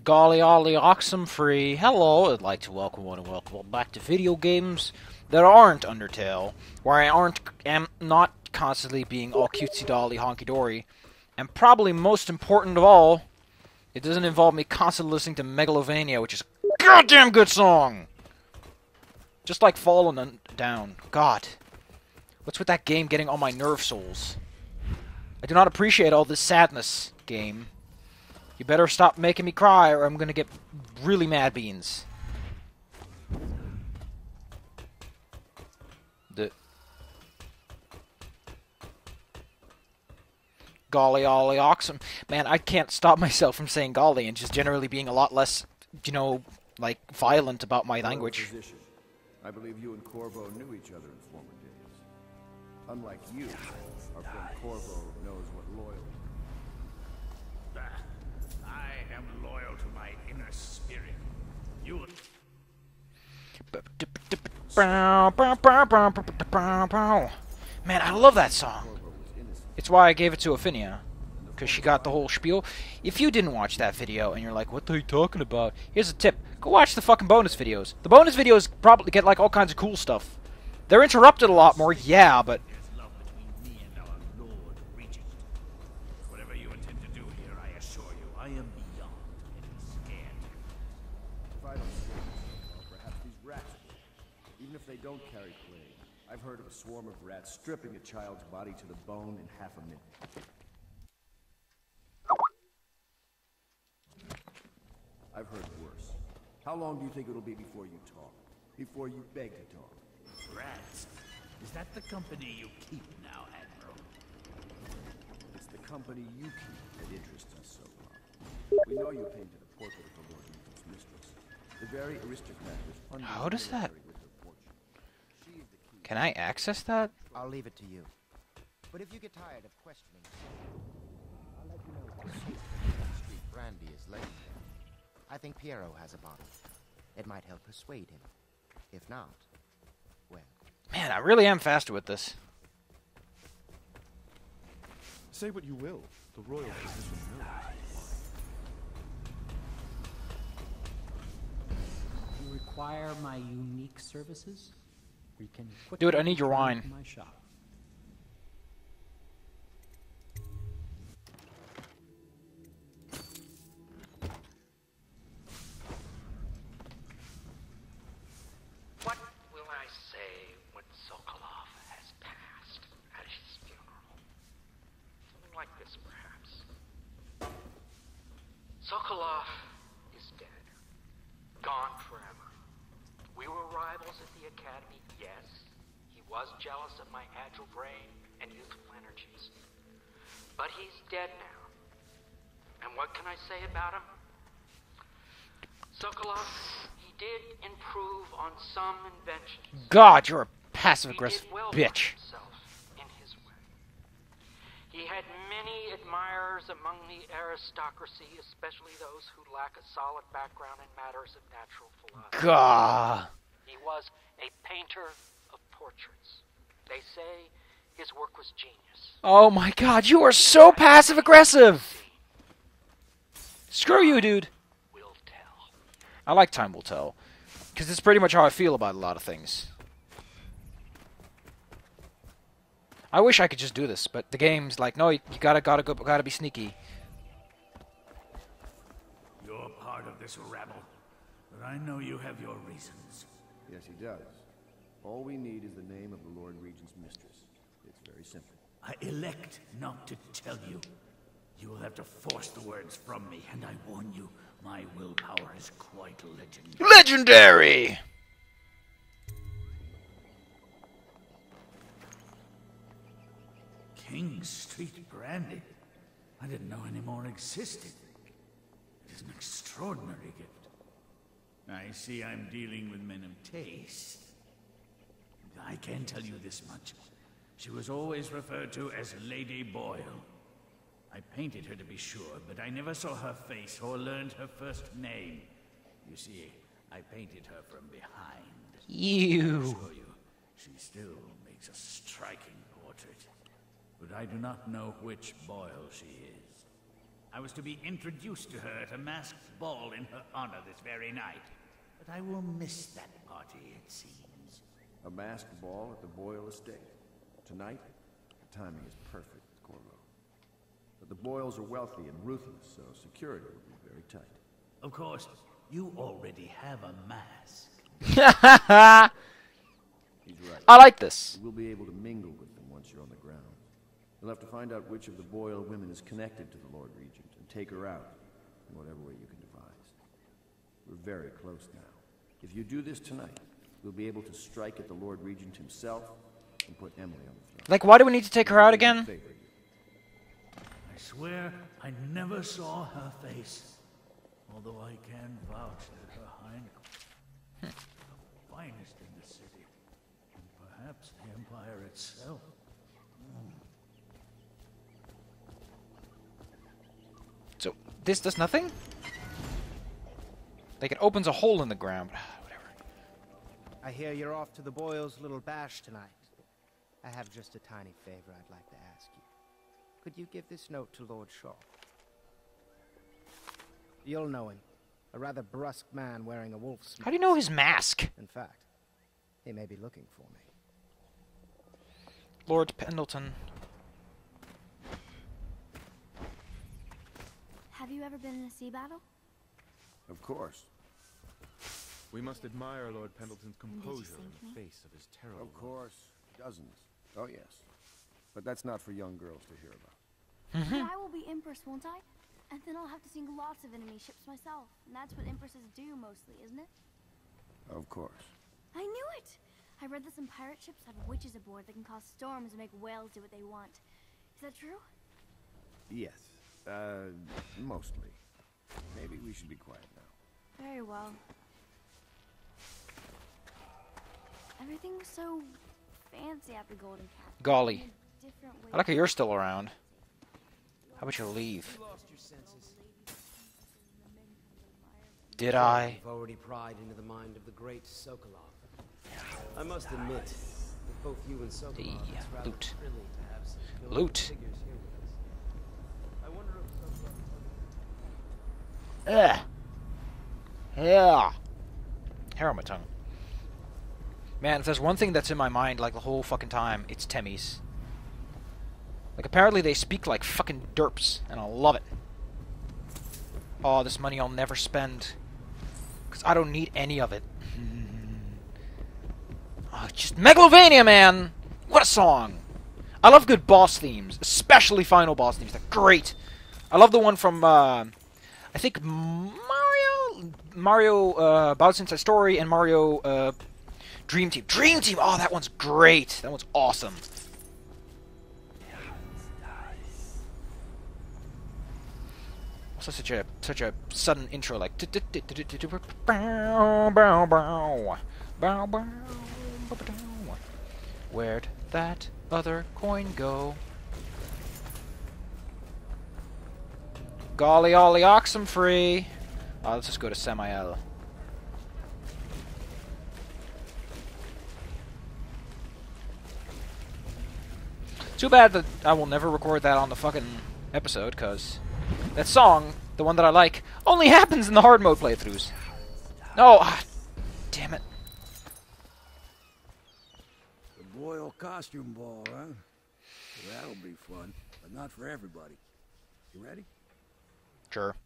Golly ollie Oxenfree. Hello, I'd like to welcome one and welcome back to video games that aren't Undertale, where I am not constantly being all cutesy dolly honky dory, and probably most important of all, it doesn't involve me constantly listening to Megalovania, which is a goddamn good song! Just like Fallen Down. God. What's with that game getting on my nerve souls? I do not appreciate all this sadness, game. You better stop making me cry or I'm gonna get really mad beans. The golly ollie oxen. Man, I can't stop myself from saying golly and just generally being a lot less, like violent about my language. I believe you and Corvo knew each other in former days. Unlike you, our friend Corvo knows what loyalty is. I am loyal to my inner spirit. You would... Man, I love that song. It's why I gave it to Affinia, because she got the whole spiel. If you didn't watch that video and you're like, what are you talking about? Here's a tip. Go watch the fucking bonus videos. The bonus videos probably get like all kinds of cool stuff. They're interrupted a lot more, yeah, but... There's love between me and our Lord Regent. Whatever you intend to do here, I assure you, I am beyond any scared. If I don't scare you, perhaps these rats will. Even if they don't carry plague, I've heard of a swarm of rats stripping a child's body to the bone in half a minute. I've heard worse. How long do you think it'll be before you talk? Before you beg to talk? Rats. Is that the company you keep now, Admiral? It's the company you keep that interests us so far. We know you painted a portrait of the Lord Regent's mistress. The very aristocrat was How does that... with her fortune. She is the key. Can I access that? I'll leave it to you. But if you get tired of questioning, I'll let you know what street brandy is legendary. I think Piero has a bottle. It might help persuade him. If not, well... Man, I really am faster with this. Say what you will. The royal physician knows. You require my unique services? We can quickly Dude, I need your return wine. to my shop. What will I say when Sokolov has passed at his funeral? Something like this, perhaps. Sokolov is dead. Gone forever. We were rivals at the academy, yes. He was jealous of my agile brain and youthful energies. But he's dead now. And what can I say about him? Sokolov, he did improve on some inventions. God, you're a He passive-aggressive did well for bitch. himself in his way. He had many admirers among the aristocracy, especially those who lack a solid background in matters of natural philosophy. God. He was a painter of portraits. They say his work was genius. Oh my god, you are so passive-aggressive! Screw you, dude. Will tell. I like Time Will Tell. Because it's pretty much how I feel about a lot of things. I wish I could just do this, but the game's like, no, you gotta be sneaky. You're part of this rabble, but I know you have your reasons. Yes, he does. All we need is the name of the Lord Regent's mistress. It's very simple. I elect not to tell you. You will have to force the words from me, and I warn you, my willpower is quite legendary. Legendary! King Street brandy? I didn't know any more existed. It is an extraordinary gift. I see I'm dealing with men of taste. I can tell you this much. She was always referred to as Lady Boyle. I painted her to be sure, but I never saw her face or learned her first name. You see, I painted her from behind. I You. assure you, she still makes a striking portrait. But I do not know which Boyle she is. I was to be introduced to her at a masked ball in her honor this very night. But I will miss that party, it seems. A masked ball at the Boyle estate. Tonight? The timing is perfect, Corvo. But the Boyles are wealthy and ruthless, so security will be very tight. Of course, you already have a mask. He's right. I like this. You will be able to mingle with them once you're on the ground. You'll have to find out which of the Boyle women is connected to the Lord Regent and take her out in whatever way you can devise. We're very close now. If you do this tonight, we'll be able to strike at the Lord Regent himself and put Emily on the throne. Like, why do we need to take her out again? I swear I never saw her face. Although I can vouch that her hind the finest in the city. And perhaps the Empire itself. So, this does nothing? Like, it opens a hole in the ground. Whatever. I hear you're off to the Boyles' little bash tonight. I have just a tiny favor I'd like to ask you. Could you give this note to Lord Shaw? You'll know him. A rather brusque man wearing a wolf's mask. How do you know his mask? In fact, he may be looking for me. Lord Pendleton. Have you ever been in a sea battle? Of course. We must admire Lord Pendleton's Did you composure sink in me? the face of his terrible. Of course. Dozens. Oh, yes. But that's not for young girls to hear about. But I will be Empress, won't I? And then I'll have to sink lots of enemy ships myself. And that's what Empresses do mostly, isn't it? Of course. I knew it! I read that some pirate ships have witches aboard that can cause storms and make whales do what they want. Is that true? Yes. Mostly. Maybe we should be quiet now. Very well. Everything's so fancy at the Golden Cat. Golly. In a different way. I like how you're still around. How about you leave? Lost your senses. Did I? You've already pried into the mind of the great Sokolov. I must admit that both you and Sokolov, The it's rather loot. thrilling to have such Loot. figures here with us. I wonder if Sokolov... Ugh. Yeah. Hair on my tongue. Man, if there's one thing that's in my mind like the whole fucking time, it's Temmie's. Like, apparently they speak like fucking derps, and I love it. Oh, this money I'll never spend. Because I don't need any of it. Oh, just Megalovania, man! What a song! I love good boss themes, especially final boss themes. They're great. I love the one from, I think Mario Bowser's Inside Story and Mario Dream Team. Dream Team! Oh, that one's great. That one's awesome. Also, such a sudden intro, like where'd that other coin go? Golly ollie oxen free. Let's just go to Samael. Too bad that I will never record that on the fucking episode, cause that song, the one that I like, only happens in the hard mode playthroughs. No, damn it. The Boyle costume ball, huh? That'll be fun, but not for everybody. You ready? Sure.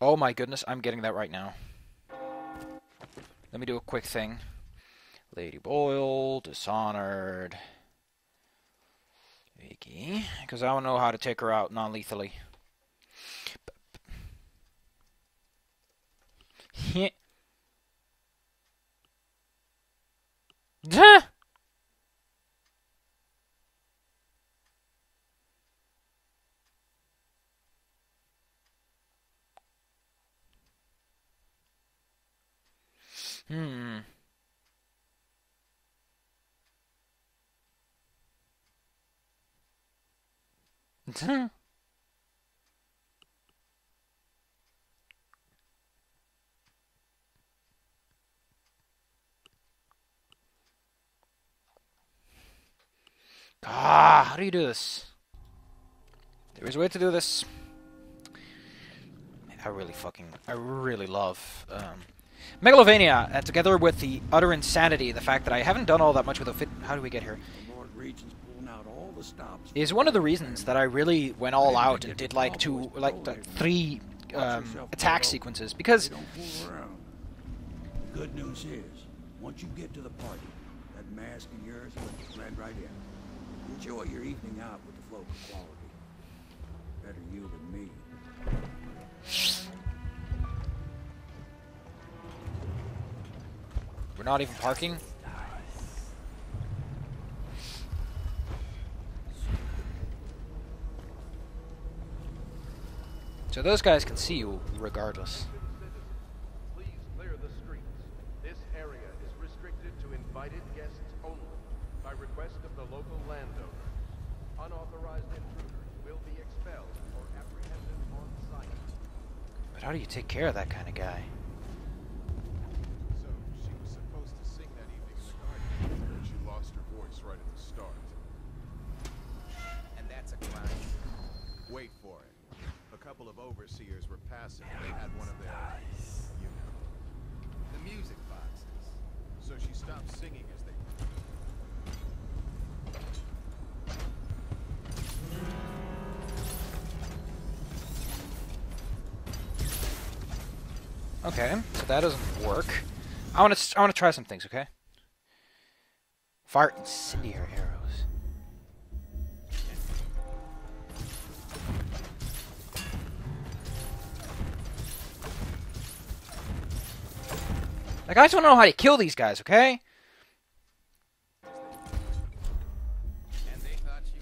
Oh my goodness, I'm getting that right now. Let me do a quick thing. Lady Boyle, Dishonored. Vicky. Because I don't know how to take her out non-lethally. Duh! Hmm. Duh. Ah, how do you do this? There is a way to do this. I really love Megalovania, together with the utter insanity, the fact that I haven't done all that much with a how do we get here? Is one of the reasons that I really went all out and did like three attack sequences, because Good news is, once you get to the party, that mask of yours will blend right in. Enjoy your evening out with the local quality. Better you than me. we're not even parking. So those guys can see you regardless. Please clear the streets. This area is restricted to invited guests only, by request of the local landowner. Unauthorized intruders will be expelled or apprehended on site. But how do you take care of that kind of guy? So she was supposed to sing that evening in the garden, but she lost her voice right at the start. And that's a crime. Wait for it. A couple of overseers were passing and they had one of their, you know, the music boxes. So she stopped singing as they... Okay, so that doesn't work. I want to try some things, okay? Fire incendiary arrows. Like, I just want to know how to kill these guys, okay? And they thought you...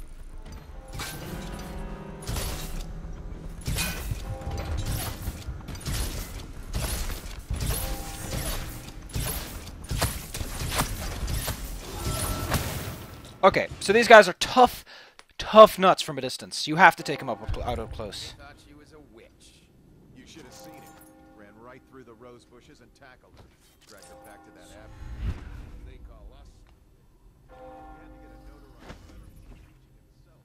Okay, so these guys are tough nuts from a distance. You have to take them out up close. They thought she was a witch. You should have seen it. Ran right through the rose bushes and tackled her. Dragged her back to that avenue. They call us. He had to get a notarized letter himself.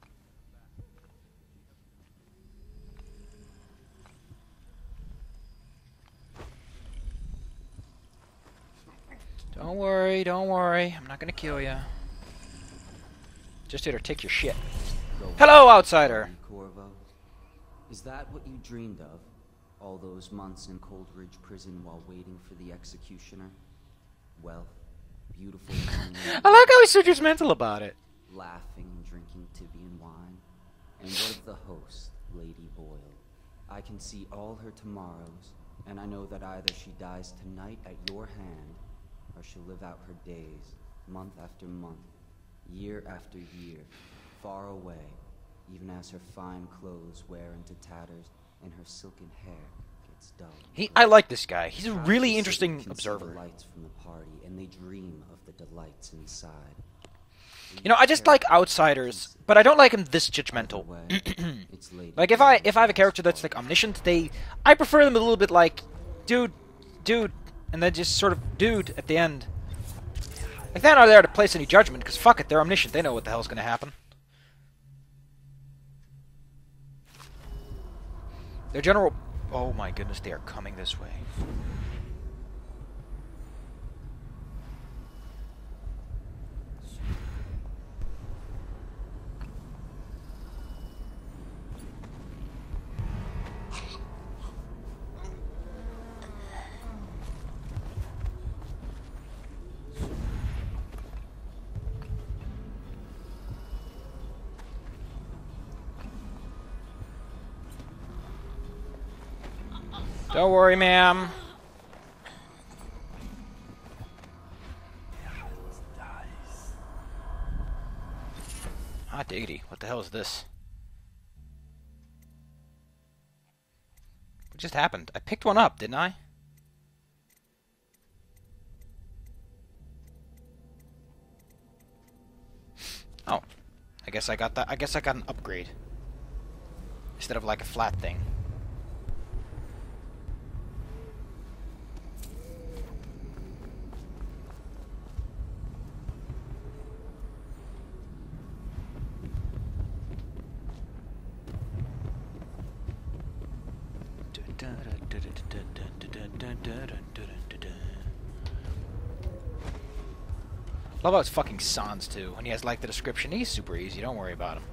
Don't worry. I'm not gonna kill you. Just here to take your shit. Hello, outsider! Corvo. Is that what you dreamed of? All those months in Coldridge Prison while waiting for the executioner? Wealth, beautiful women, I like how he's so judgmental about it. laughing and drinking Tibian wine. And what of the host, Lady Boyle? I can see all her tomorrows, and I know that either she dies tonight at your hand, or she'll live out her days, month after month, year after year, far away, even as her fine clothes wear into tatters and her silken hair gets dull. I like this guy. He's a really Half the interesting city can see observer. the lights from the party, and they dream of the delights inside. You know, I just like outsiders, but I don't like him this judgmental. Like, if I have a character that's like omniscient, I prefer them a little bit like, dude, and then just sort of dude at the end. Like, they're not there to place any judgment, because fuck it, they're omniscient. They know what the hell's gonna happen. Their general... Oh my goodness, they are coming this way. Don't worry, ma'am. Hot diggity. What the hell is this? What just happened? I picked one up, didn't I? Oh. I guess I got that. I guess I got an upgrade. Instead of like a flat thing. Love how it's fucking Sans too, and he has like the description. He's super easy. Don't worry about him.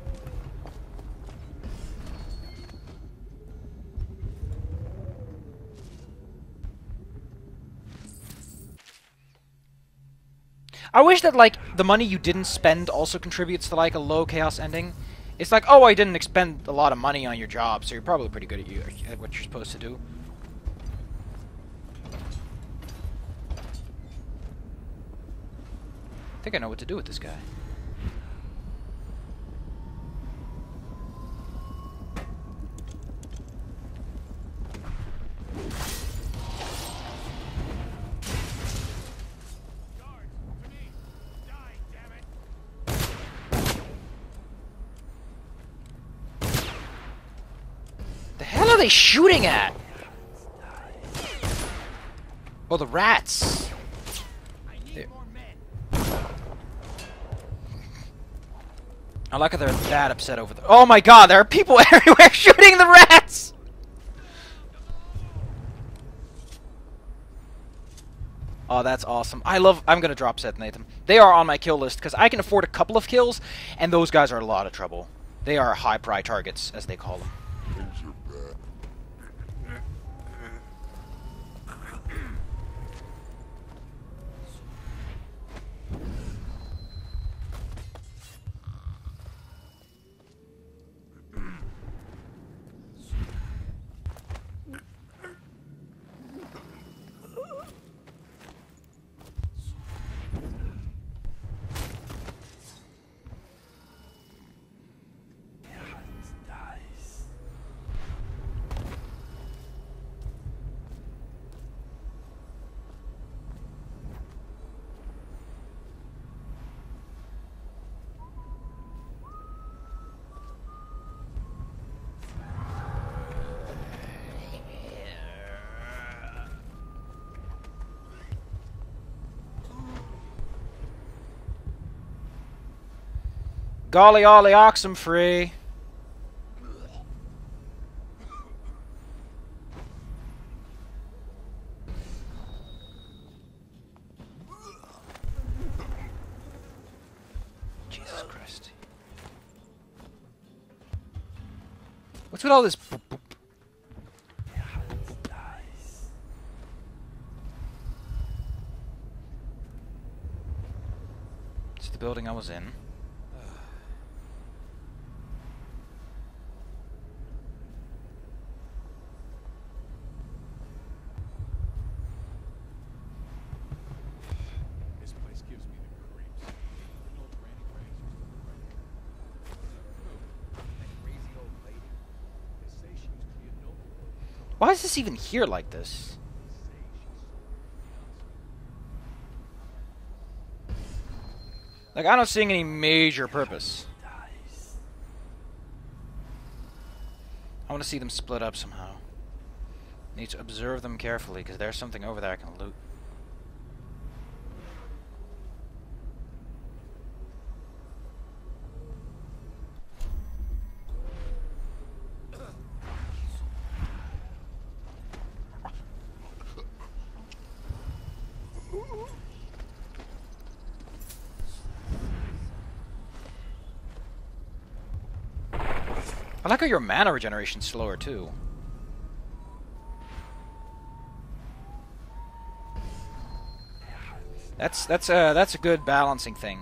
I wish that, like, the money you didn't spend also contributes to, like, a low chaos ending. It's like, oh, I didn't expend a lot of money on your job, so you're probably pretty good at what you're supposed to do. I think I know what to do with this guy. The hell are they shooting at? Oh, the rats. I like how they're that upset over the— oh my god, there are people everywhere shooting the rats! Oh, that's awesome. I'm gonna drop Seth and Nathan. They are on my kill list, because I can afford a couple of kills, and those guys are a lot of trouble. They are high-pry targets, as they call them. Golly ollie oxen free. Jesus Christ. What's with all this boop boop? It's the building I was in. Why is this even here like this? Like, I don't see any major purpose. I want to see them split up somehow. Need to observe them carefully, because there's something over there I can loot. I like how your mana regeneration's slower too. That's a good balancing thing.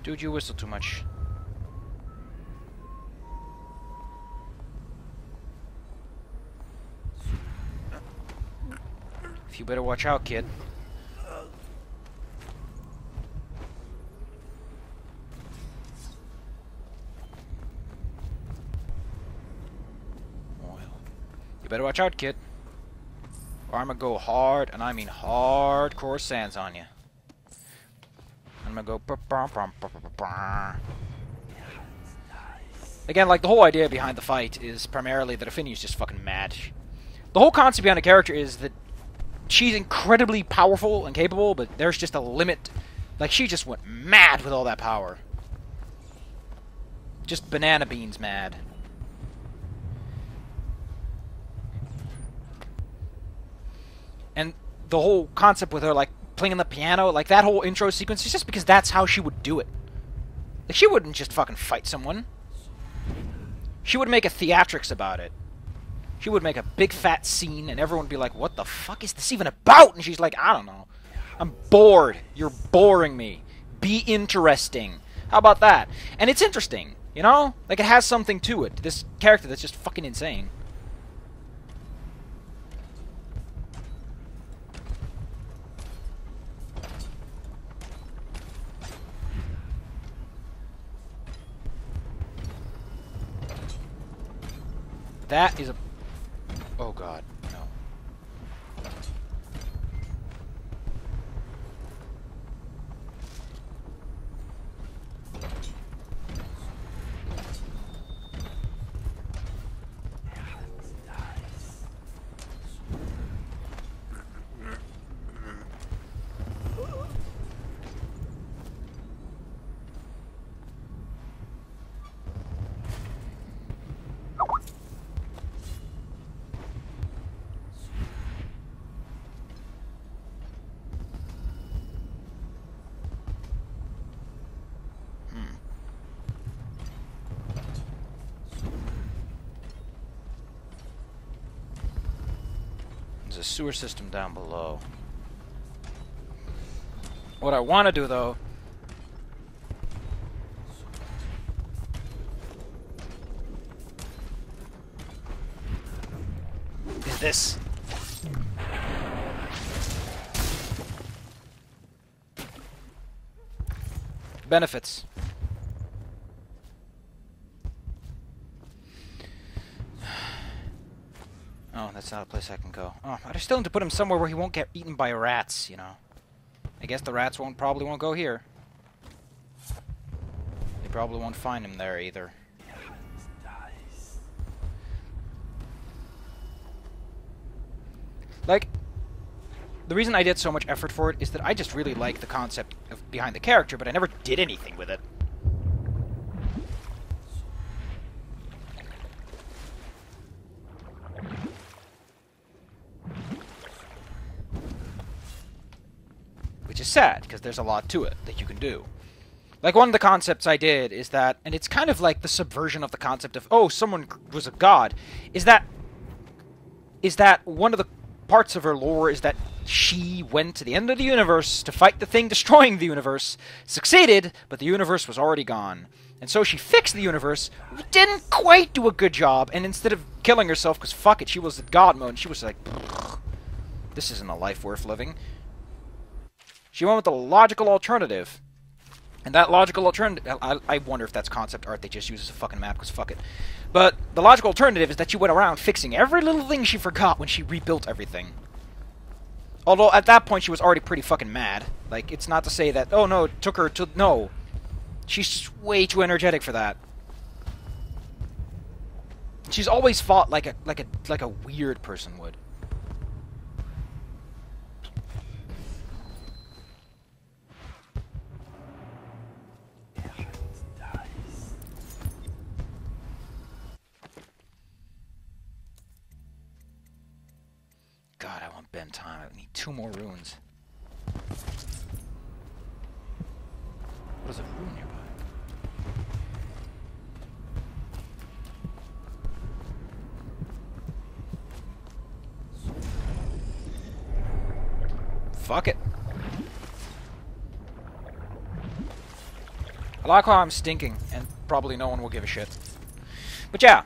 Dude, you whistle too much. You better watch out, kid. Better watch out, kid. Or I'm gonna go hard, and I mean hardcore sands on you. I'm gonna go. Again, like, the whole idea behind the fight is primarily that Affini's just fucking mad. The whole concept behind a character is that she's incredibly powerful and capable, but there's just a limit Like, she just went mad with all that power. Just banana beans mad. And the whole concept with her, like, playing the piano, like, that whole intro sequence is just because that's how she would do it. Like, she wouldn't just fucking fight someone. She would make a theatrics about it. She would make a big fat scene, and everyone would be like, what the fuck is this even about? And she's like, I don't know. I'm bored. You're boring me. Be interesting. How about that? And it's interesting, you know? Like, it has something to it. This character that's just fucking insane. That is a... Oh god, no. There's a sewer system down below. What I want to do, though... is this. Benefits. Oh, that's not a place I can go. Oh, I still need to put him somewhere where he won't get eaten by rats, you know. I guess the rats probably won't go here. They probably won't find him there either. Like, the reason I did so much effort for it is that I just really like the concept behind the character, but I never did anything with it. Which is sad, because there's a lot to it that you can do. Like, one of the concepts I did is that, and it's kind of like the subversion of the concept of, oh, someone was a god, is that one of the parts of her lore is that she went to the end of the universe to fight the thing destroying the universe, succeeded, but the universe was already gone. And so she fixed the universe, didn't quite do a good job, and instead of killing herself, because fuck it, she was in god mode, and she was like, this isn't a life worth living. She went with the logical alternative. And that logical alternative... I wonder if that's concept art they just use as a fucking map, because fuck it. But the logical alternative is that she went around fixing every little thing she forgot when she rebuilt everything. Although, at that point, she was already pretty fucking mad. Like, it's not to say that, oh no, it took her to... No. She's just way too energetic for that. She's always fought like a weird person would. God, I want bend time. I need 2 more runes. What is a rune nearby? Fuck it. I like how I'm stinking, and probably no one will give a shit. But yeah,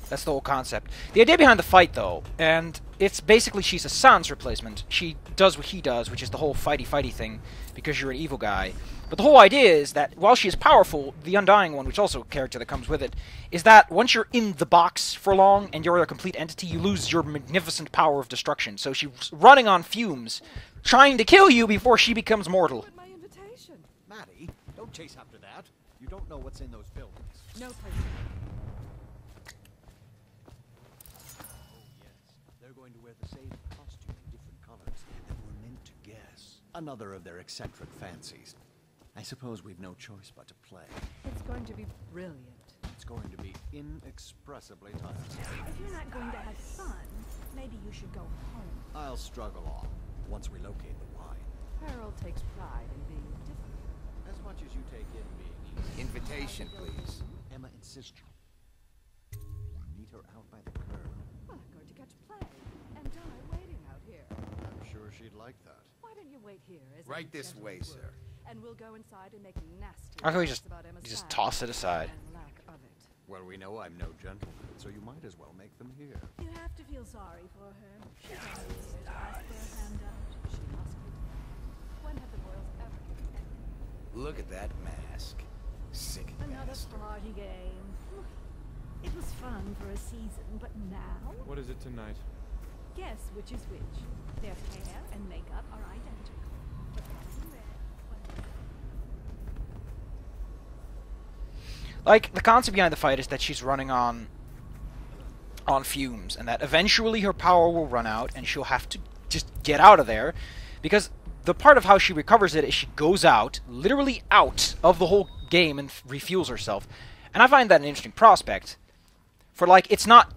that's the whole concept. The idea behind the fight, though, and it's basically she's a Sans replacement. She does what he does, which is the whole fighty-fighty thing, because you're an evil guy. But the whole idea is that while she is powerful, the Undying One, which is also a character that comes with it, is that once you're in the box for long and you're a complete entity, you lose your magnificent power of destruction. So she's running on fumes, trying to kill you before she becomes mortal. Maddie, don't chase after that. You don't know what's in those buildings. No place. Oh, yes. They're going to wear the same costume in different colors, and we're meant to guess. Another of their eccentric fancies. I suppose we've no choice but to play. It's going to be brilliant. It's going to be inexpressibly tiresome. If you're not going to have fun, maybe you should go home. I'll struggle on once we locate the wine. Harold takes pride in being difficult. As much as you take in being easy. Invitation, please. Emma insists you meet her out by the curb. Well, I'm going to catch play and die waiting out here. I'm sure she'd like that. Why don't you wait here? As Right a this way, gentleman sir. would, and we'll go inside and make nasty How can we remarks about Emma's just past toss it aside? and lack of it. Well, we know I'm no gentleman, so you might as well make them here. You have to feel sorry for her. She's only here to ask for a handout. She must be. When have the Royals ever given anything? Look at that mask. Sick Another bastard. party game. It was fun for a season, but now? What is it tonight? Guess which is which. Their hair and makeup are identical. But one is red, one is Like, the concept behind the fight is that she's running on fumes, and that eventually her power will run out, and she'll have to just get out of there, because the part of how she recovers it is she goes out, literally out of the whole game, and refuels herself. And I find that an interesting prospect. For, like, it's not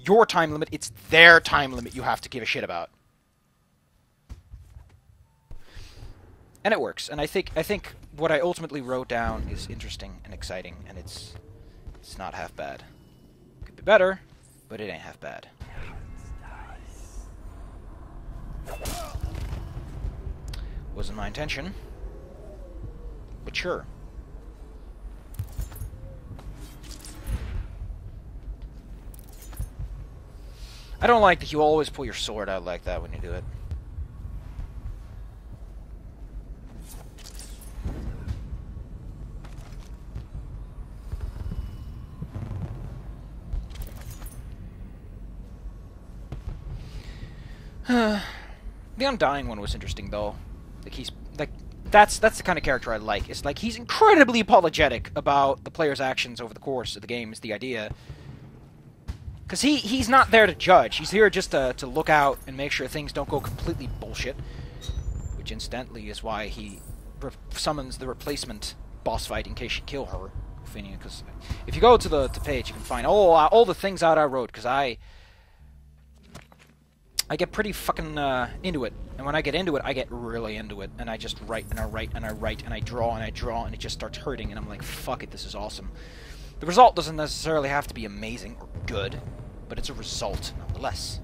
your time limit, it's their time limit you have to give a shit about. And it works, and I think what I ultimately wrote down is interesting and exciting, and it's not half bad. Could be better, but it ain't half bad. Wasn't my intention, but sure. I don't like that you always pull your sword out like that when you do it. The Undying one was interesting though. Like that's the kind of character I like. It's like he's incredibly apologetic about the player's actions over the course of the game is the idea. Because he's not there to judge. He's here just to look out and make sure things don't go completely bullshit. Which incidentally is why he summons the replacement boss fight in case you kill her. Because if you go to the page, you can find all the things out I wrote. Because I get pretty fucking into it. And when I get into it, I get really into it. And I just write, and I write, and I write, and I draw, and I draw, and it just starts hurting. And I'm like, fuck it, this is awesome. The result doesn't necessarily have to be amazing or good, but it's a result nonetheless.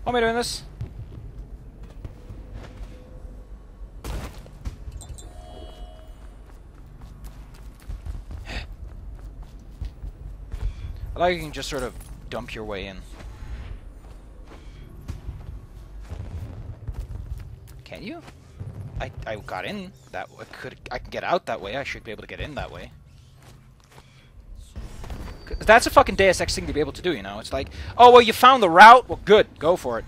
Why am I doing this? I like you can just sort of dump your way in. Can you? I got in that way. I can get out that way. I should be able to get in that way. That's a fucking Deus Ex thing to be able to do, you know? It's like, oh, well, you found the route? Well, good. Go for it.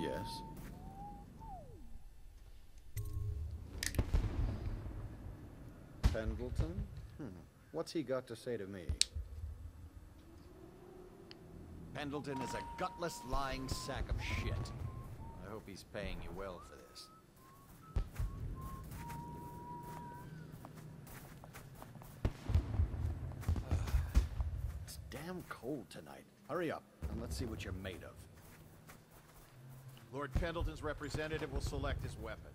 Yes? Pendleton? What's he got to say to me? Pendleton is a gutless, lying sack of shit. I hope he's paying you well for this. It's damn cold tonight. Hurry up, and let's see what you're made of. Lord Pendleton's representative will select his weapon.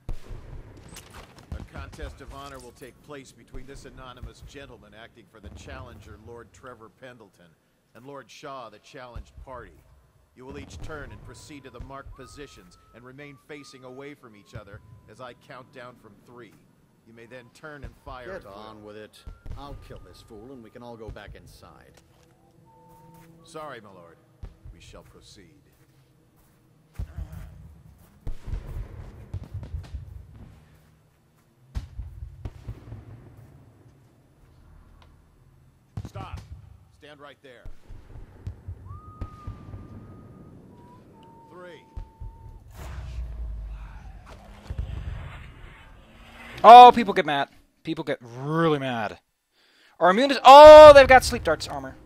A contest of honor will take place between this anonymous gentleman acting for the challenger, Lord Trevor Pendleton, and Lord Shaw, the challenged party. You will each turn and proceed to the marked positions and remain facing away from each other as I count down from 3. You may then turn and fire. Get on with it. I'll kill this fool and we can all go back inside. Sorry, my lord. We shall proceed. Stand right there. 3. Oh, people get mad. People get really mad. Our immunity. Oh, they've got sleep darts armor.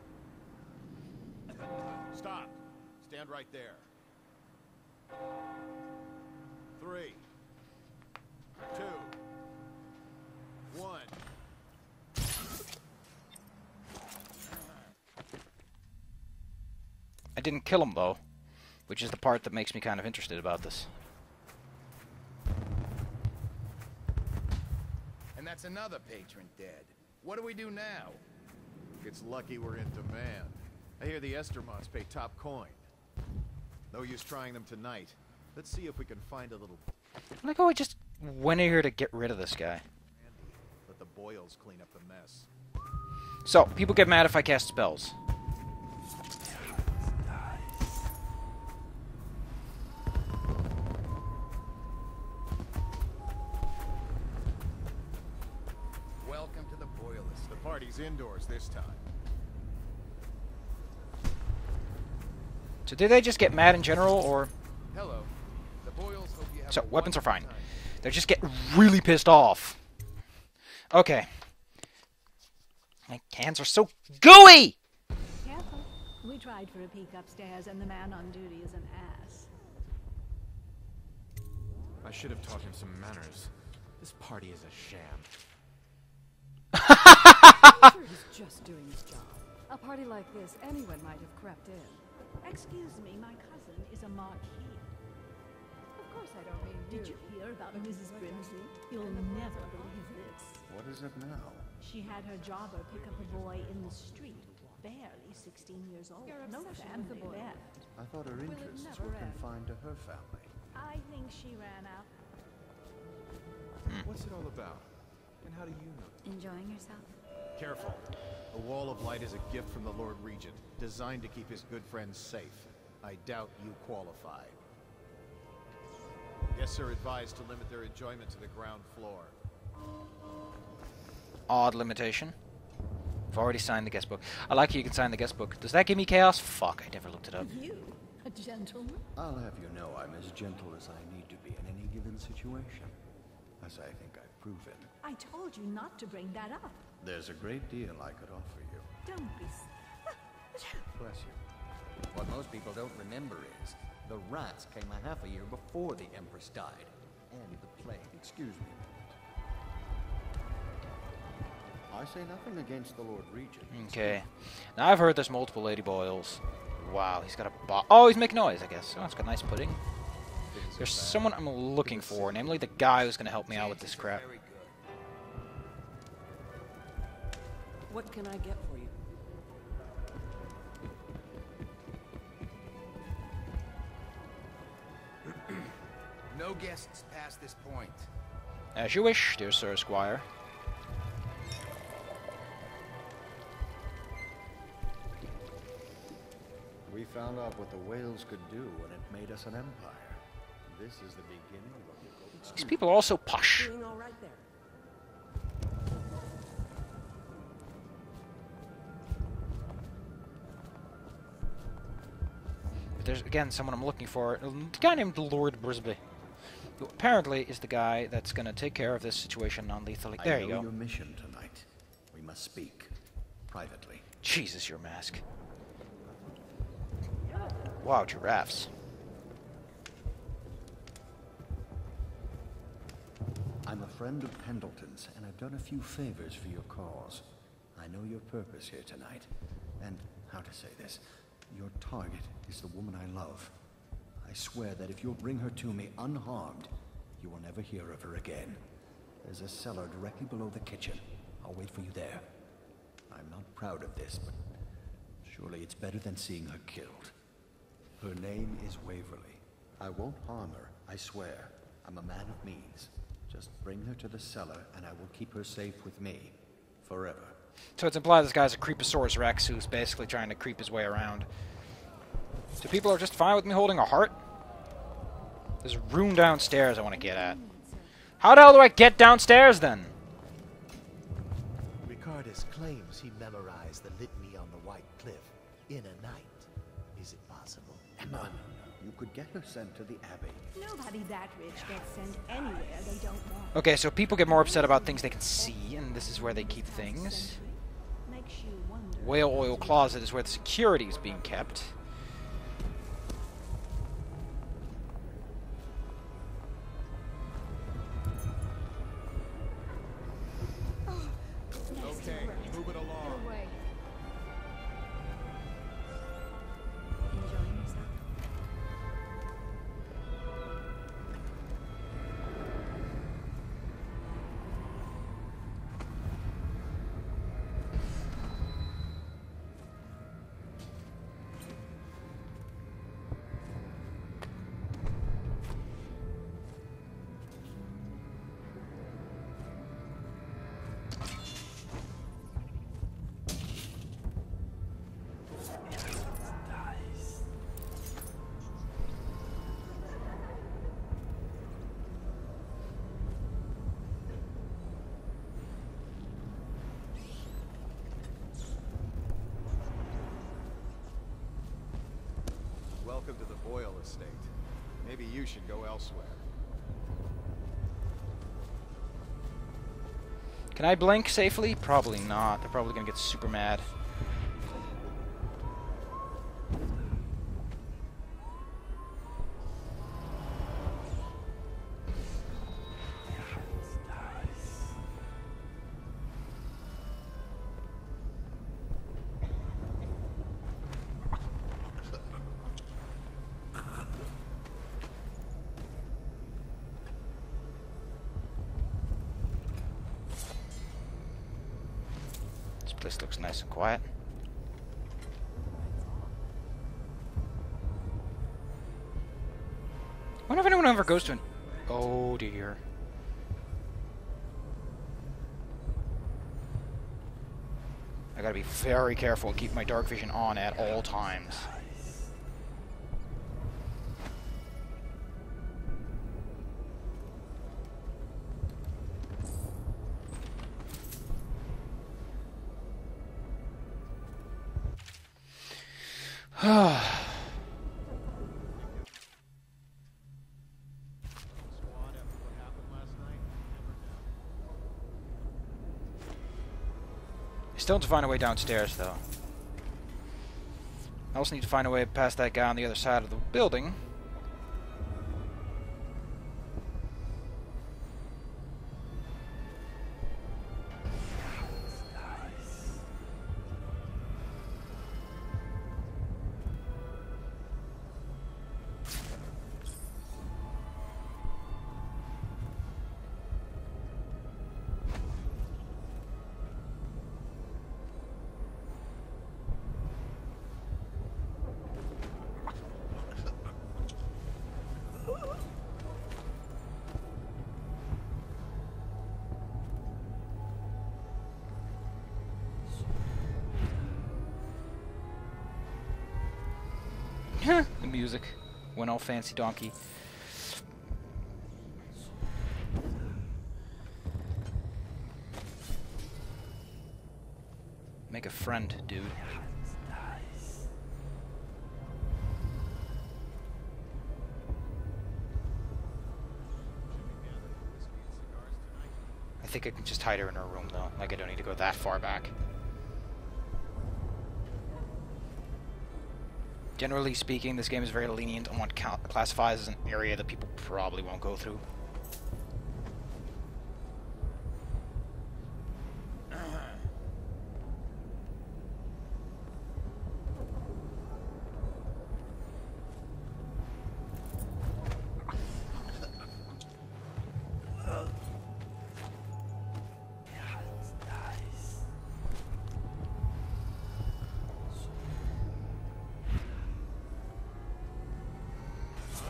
Stop. Stand right there. 3, 2, 1. I didn't kill him though, which is the part that makes me kind of interested about this. And that's another patron dead. What do we do now? It's lucky we're in demand. I hear the Estermonts pay top coin. No use trying them tonight. Let's see if we can find a little... Like, oh, I just went in here to get rid of this guy. Let the Boyles clean up the mess. So, people get mad if I cast spells. Welcome to the Boylist. The party's indoors this time. So, did they just get mad in general, or... Hello. The Boyles hope you have So, a weapons are fine. wonderful time. They're just getting really pissed off. Okay. My hands are so gooey! Careful. We tried for a peek upstairs, and the man on duty is an ass. I should have taught him some manners. This party is a sham. Sure, he's just doing his job. A party like this, anyone might have crept in. Excuse me, my cousin is a marquis. Of course I don't mean Did you hear about Mrs. Grimsley? You'll never believe this. What is it now? She had her jobber pick up a boy in the street, barely 16 years old. Your No obsession family with the boy. left. I thought her Will it interests never were end? confined to her family. I think she ran out. What's it all about? And how do you know? Enjoying yourself? Careful. The Wall of Light is a gift from the Lord Regent, designed to keep his good friends safe. I doubt you qualify. Guests are advised to limit their enjoyment to the ground floor. Odd limitation. I've already signed the guest book. I like how you can sign the guest book. Does that give me chaos? Fuck, I never looked it up. You, a gentleman? I'll have you know I'm as gentle as I need to be in any given situation, as I think I've proven. I told you not to bring that up. There's a great deal I could offer you. Don't be... Bless you. What most people don't remember is the rats came a half a year before the Empress died. And the plague. Excuse me a minute. I say nothing against the Lord Regent. Okay. Now I've heard there's multiple Lady Boyles. Wow, he's got a oh, he's making noise, I guess. Oh, it's got nice pudding. There's someone I'm looking for, namely the guy who's going to help me out with this crap. What can I get for you? No guests past this point. As you wish, dear Sir Squire. We found out what the whales could do when it made us an empire. This is the beginning of what we'll go. These people are also posh. Doing all right there. There's, again, someone I'm looking for. A guy named Lord Brisby. Who apparently is the guy that's going to take care of this situation non-lethally. There you I know go. your mission tonight. We must speak. Privately. Jesus, your mask. Wow, giraffes. I'm a friend of Pendleton's, and I've done a few favors for your cause. I know your purpose here tonight. And, how to say this, your target is the woman I love. I swear that if you'll bring her to me unharmed, you will never hear of her again. There's a cellar directly below the kitchen. I'll wait for you there. I'm not proud of this, but surely it's better than seeing her killed. Her name is Waverly. I won't harm her, I swear. I'm a man of means. Just bring her to the cellar, and I will keep her safe with me. Forever. So it's implied this guy's a Creeposaurus Rex who's basically trying to creep his way around. So people are just fine with me holding a heart? There's a room downstairs I want to get at. How the hell do I get downstairs, then? Ricardus claims he memorized the litany on the White in a night. Is it possible? No. You could get her sent to the Abbey. Nobody that rich gets sent anywhere they don't want. Okay, so people get more upset about things they can see, and this is where they keep things. Makes you wonder. Whale oil closet is where the security is being kept. Okay, move it along. Get away. Enjoying yourself? Welcome to the Boyle estate. Maybe you should go elsewhere. Can I blink safely? Probably not. They're probably gonna get super mad. This looks nice and quiet. I wonder if anyone ever goes to an... Oh dear. I gotta be very careful and keep my dark vision on at all times. Still have to find a way downstairs, though. I also need to find a way past that guy on the other side of the building. The music went all fancy donkey. Make a friend, dude. I think I can just hide her in her room, though. Like, I don't need to go that far back. Generally speaking, this game is very lenient on what classifies as an area that people probably won't go through.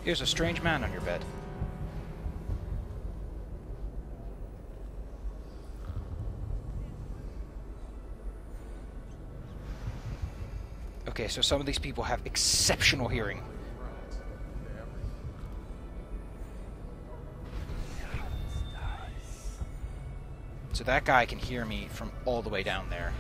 Here's a strange man on your bed. Okay, so some of these people have exceptional hearing. So that guy can hear me from all the way down there.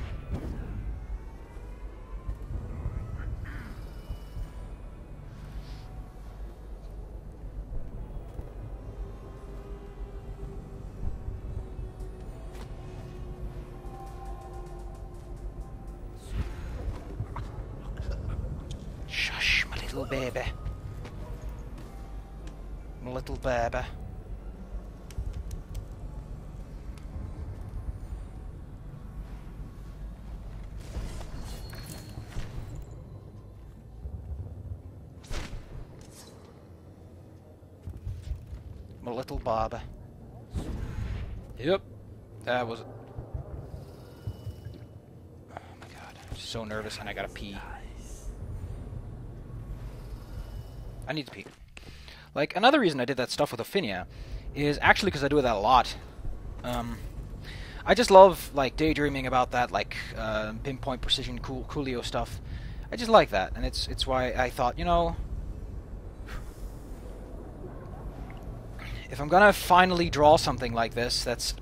little baby. My little baby. My little baby. Yep. That was... Oh my god. I'm so nervous and I gotta pee. I need to pee. Like, another reason I did that stuff with Ophinia is actually because I do that a lot. I just love, like, daydreaming about that, like, pinpoint precision coolio stuff. I just like that, and it's why I thought, you know, if I'm gonna finally draw something like this that's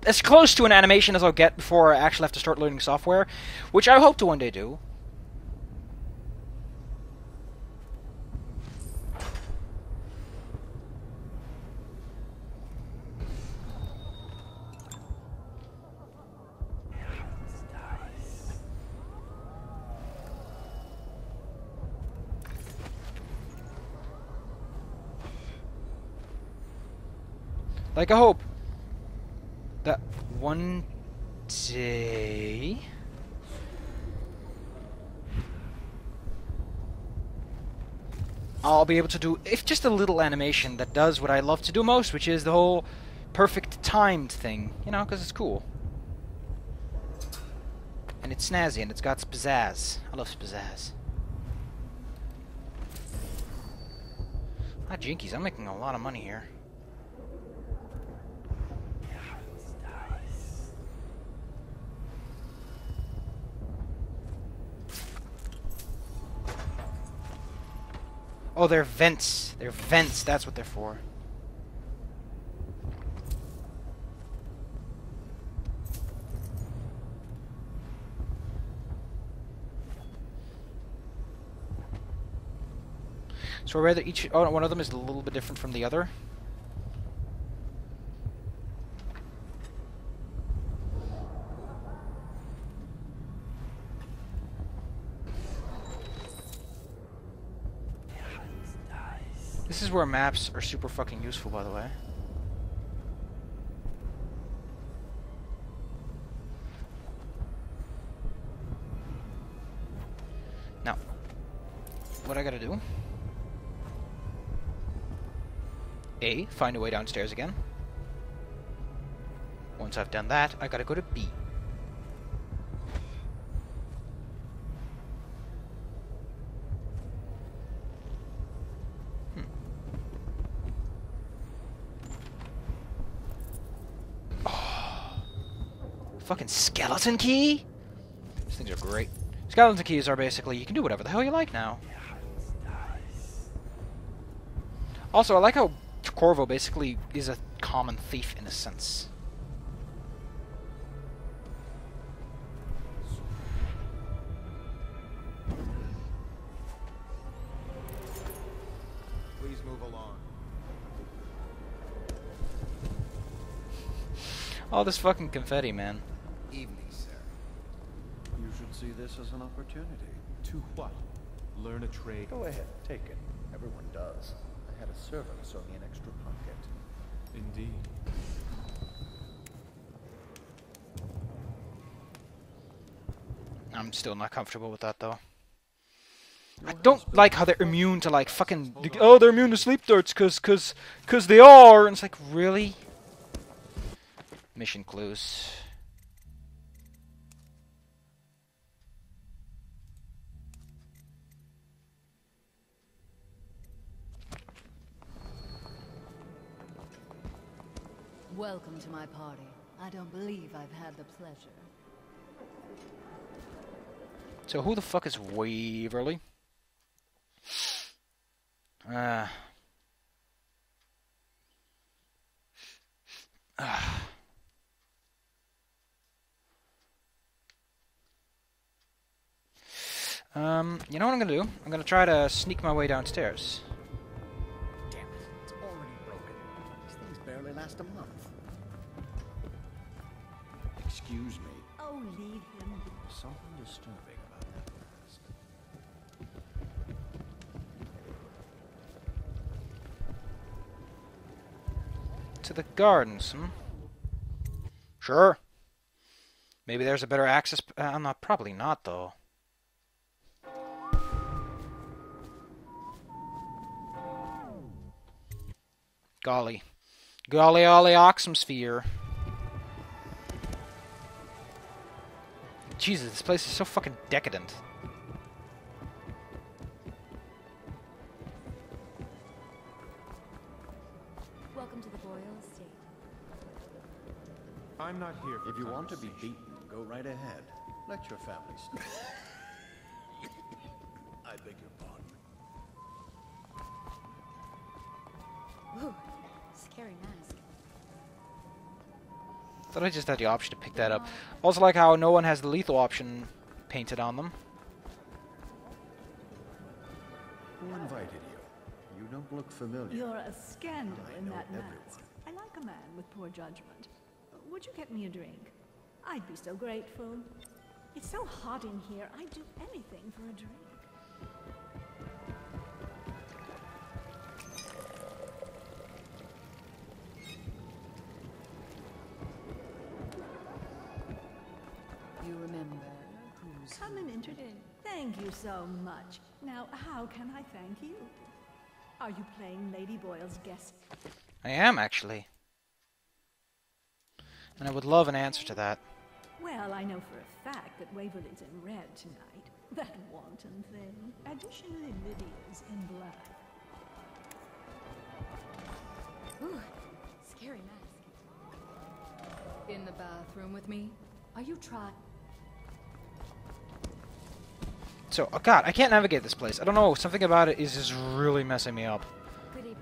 as close to an animation as I'll get before I actually have to start learning software, which I hope to one day do. Like, I hope that one day I'll be able to do, if just a little animation that does what I love to do most, which is the whole perfect timed thing, you know, because it's cool. And it's snazzy, and it's got pizzazz. I love pizzazz. Ah, Jinkies, I'm making a lot of money here. Oh, they're vents. They're vents. That's what they're for. So rather each... Oh, one of them is a little bit different from the other. This is where maps are super fucking useful, by the way. Now, what I gotta do... A, find a way downstairs again. Once I've done that, I gotta go to B. Fucking skeleton key? These things are great. Skeleton keys are basically, you can do whatever the hell you like now. Also, I like how Corvo basically is a common thief in a sense. Please move along. All this fucking confetti, man. Evening, sir. You should see this as an opportunity. To what? Learn a trade? Go ahead, take it. Everyone does. I had a servant sew me an extra pocket. Indeed. I'm still not comfortable with that, though. I don't like how they're immune to, like, fucking... Oh, they're immune to sleep darts, cause they are! And it's like, really? Mission clues. Welcome to my party. I don't believe I've had the pleasure. So who the fuck is Waverly? You know what I'm gonna do? I'm gonna try to sneak my way downstairs. Damn it, it's already broken. These things barely last a month. Excuse me. Oh, leave him. There's something disturbing about that mask. to the gardens, Sure. Maybe there's a better access... not, probably not, though. Golly. Golly ollie Oxumsphere. Jesus, this place is so fucking decadent. Welcome to the Boyle Estate. I'm not here for If you want to be beaten, go right ahead. Let your family stay. I beg your pardon. Ooh, scary mask. Thought I just had the option to pick that up. Also like how no one has the lethal option painted on them. Who invited you? You don't look familiar. You're a scandal in that mask. I like a man with poor judgment. Would you get me a drink? I'd be so grateful. It's so hot in here, I'd do anything for a drink. You remember who's Come and entertain. Thank you so much. Now, how can I thank you? Are you playing Lady Boyle's guest? I am, actually. And I would love an answer to that. Well, I know for a fact that Waverly's in red tonight. That wanton thing. Additionally, Lydia's in black. Ooh, scary mask. In the bathroom with me? Are you trying? So, oh god, I can't navigate this place. I don't know, something about it is just really messing me up. Good evening.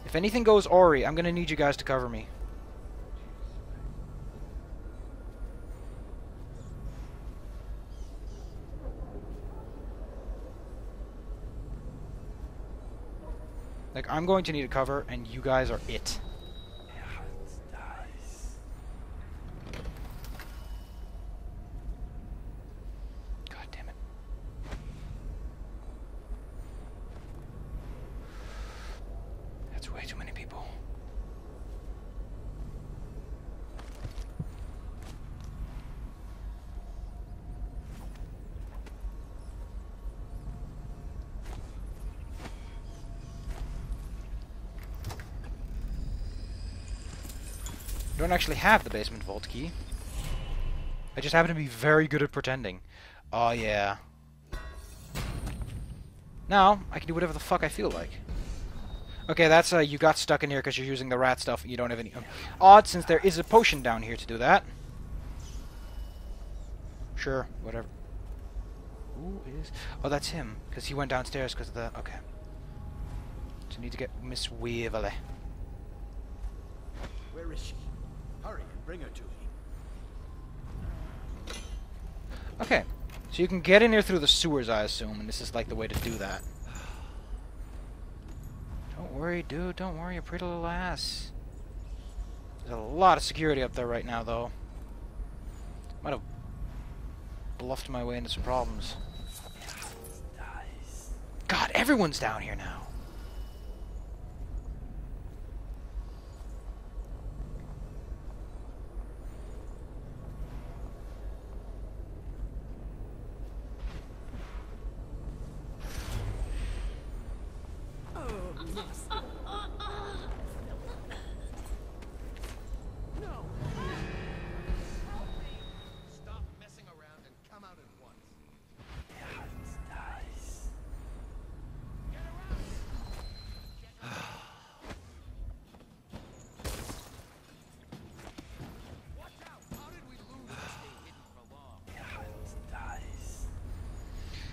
If anything goes Ori, I'm gonna need you guys to cover me. Like, I'm going to need a cover, and you guys are it. God damn it. That's way too many people. I don't actually have the basement vault key. I just happen to be very good at pretending. Oh yeah. Now, I can do whatever the fuck I feel like. Okay, that's you got stuck in here because you're using the rat stuff and you don't have any... odd, since there is a potion down here to do that. Sure, whatever. Who is... oh, that's him, because he went downstairs because of the... okay. So I need to get Miss Waverly. Where is she? Hurry and bring her to me. Okay, so you can get in here through the sewers, I assume, and this is like the way to do that. Don't worry, dude, don't worry, you pretty little ass. There's a lot of security up there right now, though. Might have bluffed my way into some problems. God, everyone's down here now.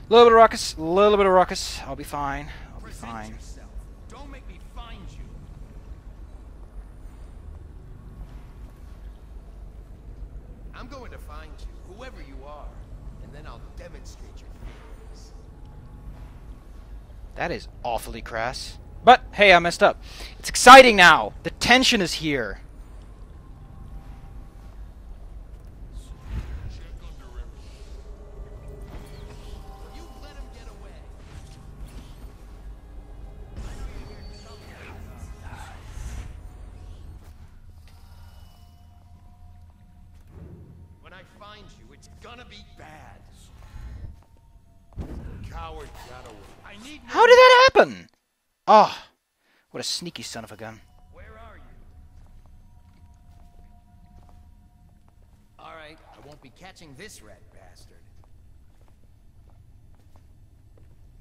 A little bit of ruckus, a little bit of ruckus. I'll be fine. I'll be fine. Don't make me find you. I'm going to find you, whoever you are, and then I'll demonstrate your feelings. That is awfully crass. But, hey, I messed up. It's exciting now! The tension is here! When I find you, it's gonna be bad. Coward got away. I need How did that happen? Oh, what a sneaky son of a gun. Where are you? All right, I won't be catching this rat bastard.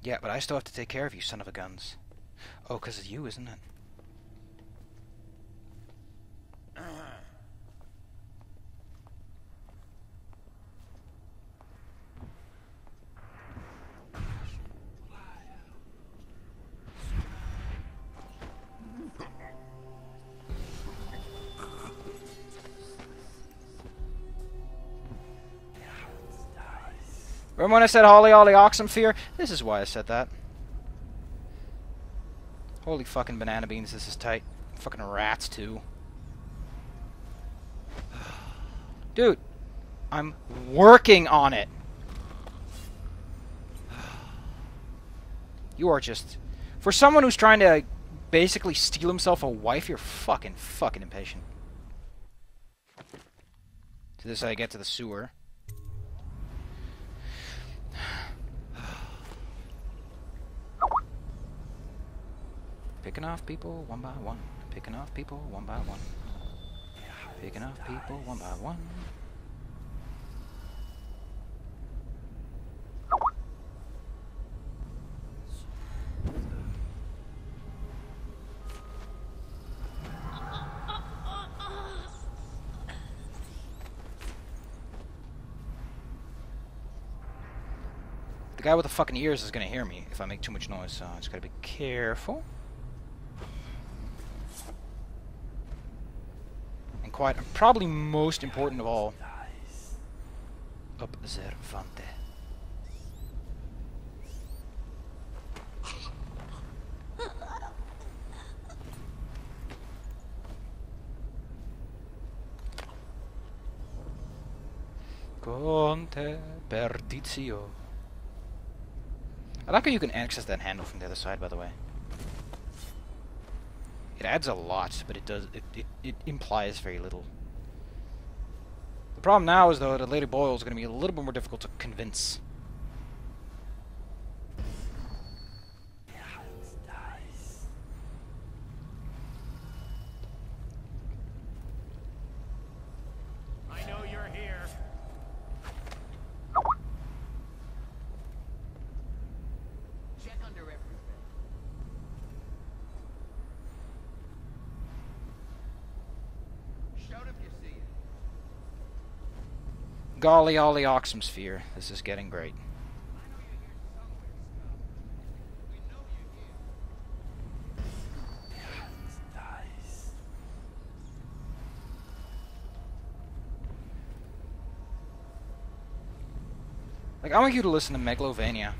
Yeah, but I still have to take care of you, son of a guns. Oh, 'cause of you, isn't it? Remember when I said Holly Ollie Oxenfear? This is why I said that. Holy fucking banana beans, this is tight. Fucking rats, too. Dude, I'm working on it. You are just... For someone who's trying to basically steal himself a wife, you're fucking impatient. So this is how I get to the sewer. Picking off people one by one. Picking off people one by one. Picking off people one by one. The guy with the fucking ears is gonna hear me if I make too much noise, so I just gotta be careful. And quite, probably most important of all, observante. Conte perditio. I like how you can access that handle from the other side, by the way. It adds a lot, but it implies very little. The problem now is, though, that Lady Boyle is going to be a little bit more difficult to convince. I know you're here. Check under everything. Shout if you see it. Golly ollie Oxensphere. This is getting great. Like, I want you to listen to Megalovania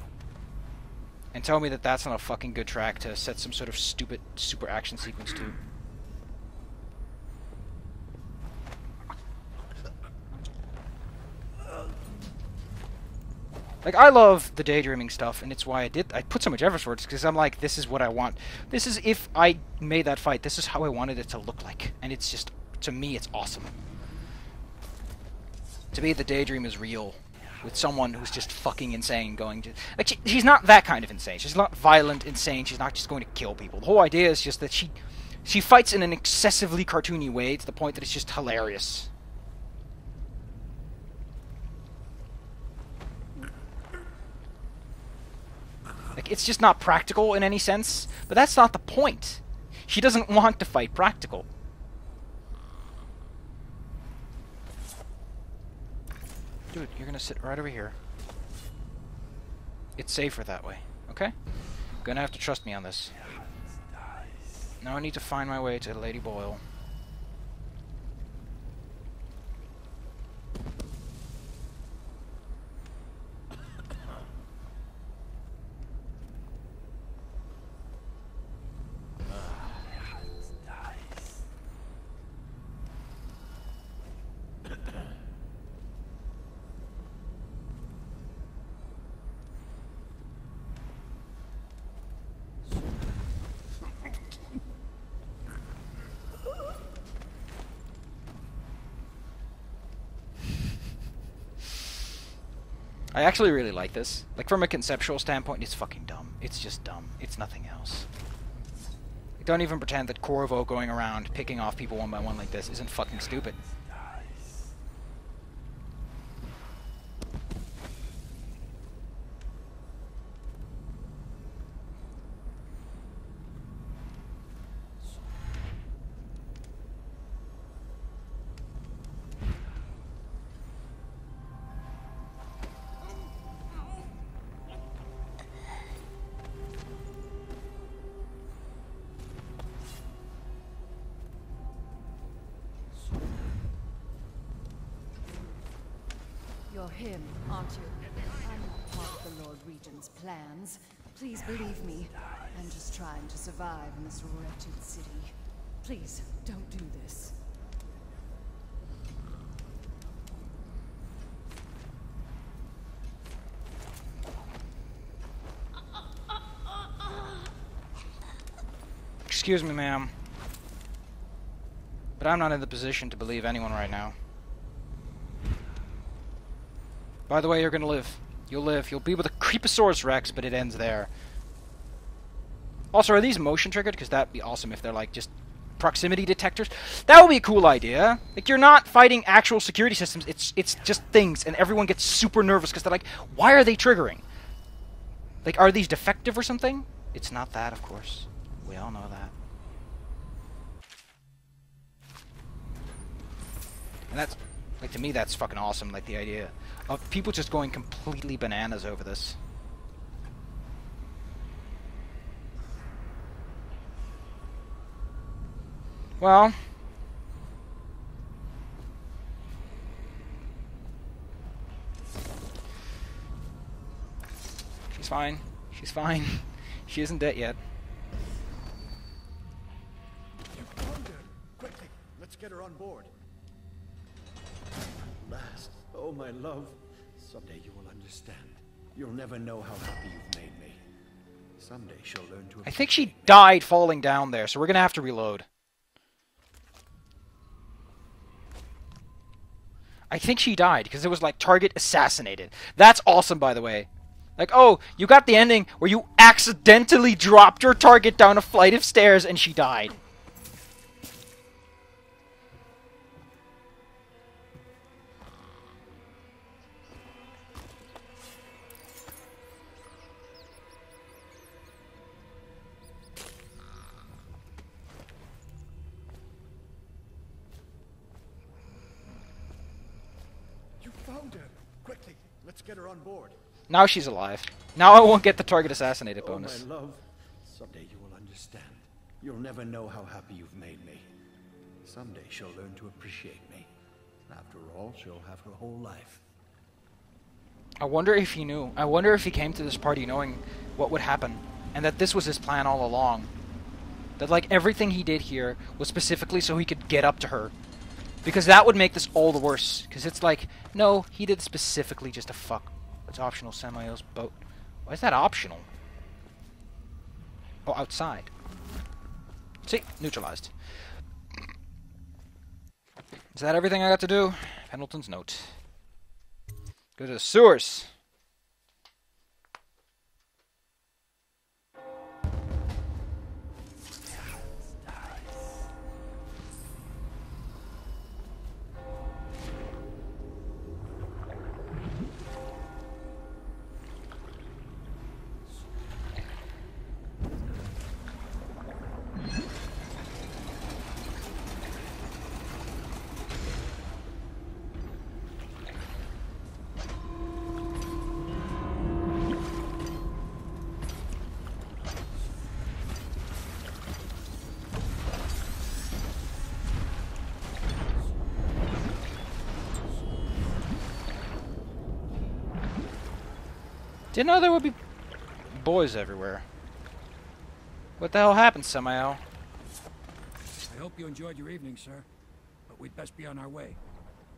and tell me that that's not a fucking good track to set some sort of stupid super action sequence to. Like, I love the daydreaming stuff, and it's why I put so much effort for it, because I'm like, this is what I want. This is, if I made that fight, this is how I wanted it to look like. And it's just, to me, it's awesome. To me, the daydream is real. With someone who's just fucking insane going to... Like, she's not that kind of insane. She's not violent, insane. She's not just going to kill people. The whole idea is just that she fights in an excessively cartoony way to the point that it's just hilarious. Like, it's just not practical in any sense, but that's not the point. She doesn't want to fight practical. Dude, you're gonna sit right over here. It's safer that way, okay? Gonna have to trust me on this. Now I need to find my way to Lady Boyle. I actually really like this. Like, from a conceptual standpoint, it's fucking dumb. It's just dumb. It's nothing else. Like, don't even pretend that Corvo going around picking off people one by one like this isn't fucking stupid. You're him, aren't you? I'm not part of the Lord Regent's plans. Please believe me. I'm just trying to survive in this wretched city. Please, don't do this. Excuse me, ma'am. But I'm not in the position to believe anyone right now. By the way, you're gonna live. You'll live. You'll be with a Creeposaurus Rex, but it ends there. Also, are these motion triggered? Because that'd be awesome if they're like just proximity detectors. That would be a cool idea. Like, you're not fighting actual security systems. It's just things, and everyone gets super nervous because they're like, why are they triggering? Like, are these defective or something? It's not that, of course. We all know that. And that's, like, to me, that's fucking awesome. Like, the idea of people just going completely bananas over this. Well, she's fine. She's fine. She isn't dead yet. You found her! Quickly, let's get her on board. At last, oh my love. Someday you will understand. You'll never know how happy you've made me. Someday she'll learn to. I think she died falling down there, so we're gonna have to reload. I think she died, because it was like, target assassinated. That's awesome, by the way. Like, oh, you got the ending where you accidentally dropped your target down a flight of stairs and she died. Found her! Quickly, let's get her on board. Now she's alive. Now I won't get the target assassinated bonus. Oh, my love. Someday you will understand. You'll never know how happy you've made me. Someday she'll learn to appreciate me. After all, she'll have her whole life. I wonder if he knew. I wonder if he came to this party knowing what would happen. And that this was his plan all along. That, like, everything he did here was specifically so he could get up to her. Because that would make this all the worse. Because it's like, no, he did specifically just to fuck. It's optional, Samael's boat. Why is that optional? Oh, outside. See? Neutralized. Is that everything I got to do? Pendleton's note. Go to the sewers. Didn't know there would be boys everywhere. What the hell happened, Samael? I hope you enjoyed your evening, sir. But we'd best be on our way.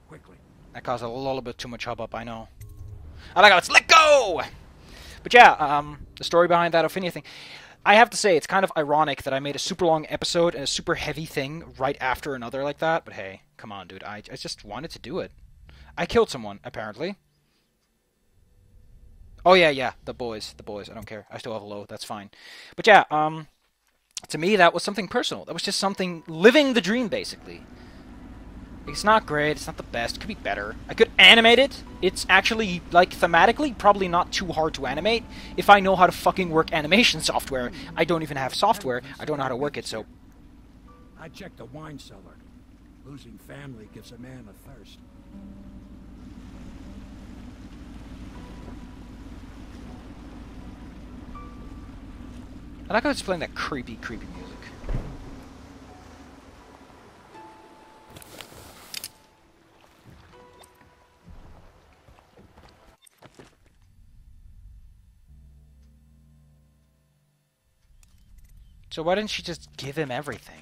Quickly. That caused a little bit too much hubbub, I know. I like how it's let go! But yeah, the story behind that Ophinia thing. I have to say, it's kind of ironic that I made a super long episode and a super heavy thing right after another like that. But hey, come on, dude. I just wanted to do it. I killed someone, apparently. Oh yeah, the boys. I don't care. I still have a low. That's fine. But yeah, to me that was something personal. That was just something living the dream, basically. It's not great. It's not the best. It could be better. I could animate it. It's actually, like, thematically, probably not too hard to animate if I know how to fucking work animation software. I don't even have software. I don't know how to work it, so... I checked the wine cellar. Losing family gives a man a thirst. I like how it's playing that creepy music. So why didn't she just give him everything?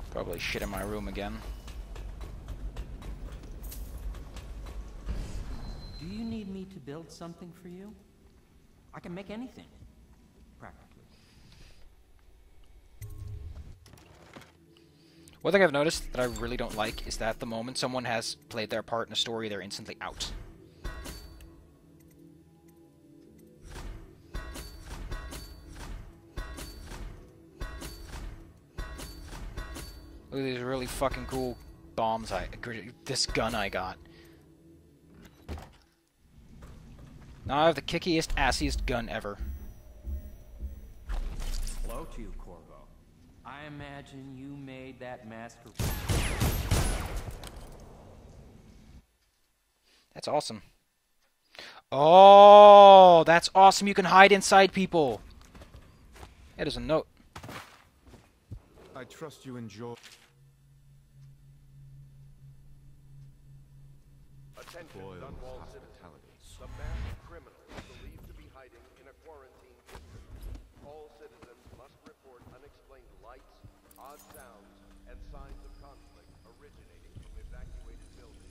Probably shit in my room again. Do you need me to build something for you? I can make anything, practically. One thing I've noticed that I really don't like is that the moment someone has played their part in a story, they're instantly out. Look at these really fucking cool bombs this gun I got. Now I have the kickiest, assiest gun ever. Hello to you, Corvo. I imagine you made that master. That's awesome. Oh, that's awesome. You can hide inside people. That is a note. I trust you enjoy. Attention, Dunwall citizens. The masked criminal is believed to be hiding in a quarantine district. All citizens must report unexplained lights, odd sounds, and signs of conflict originating from evacuated buildings.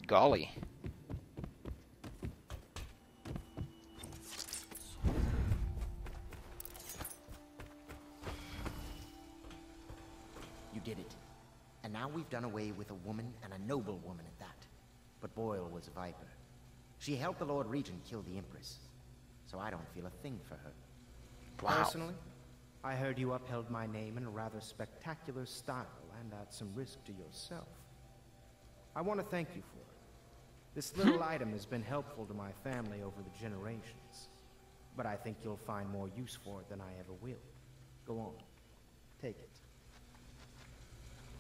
Golly. You did it. And now we've done away with a woman, and a noble woman at that. But Boyle was a viper. She helped the Lord Regent kill the Empress. So I don't feel a thing for her. Wow. Personally, I heard you upheld my name in a rather spectacular style and at some risk to yourself. I want to thank you for it. This little item has been helpful to my family over the generations, but I think you'll find more use for it than I ever will. Go on. Take it.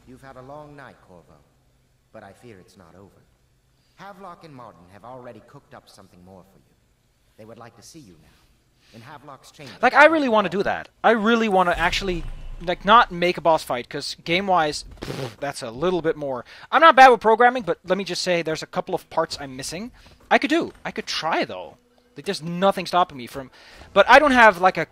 You've had a long night, Corvo, but I fear it's not over. Havelock and Martin have already cooked up something more for you. They would like to see you now, in Havelock's chamber. Like, I really want to do that. I really want to actually, like, not make a boss fight, because game-wise, that's a little bit more. I'm not bad with programming, but let me just say there's a couple of parts I'm missing. I could do. I could try, though. Like, there's nothing stopping me from... But I don't have, like, a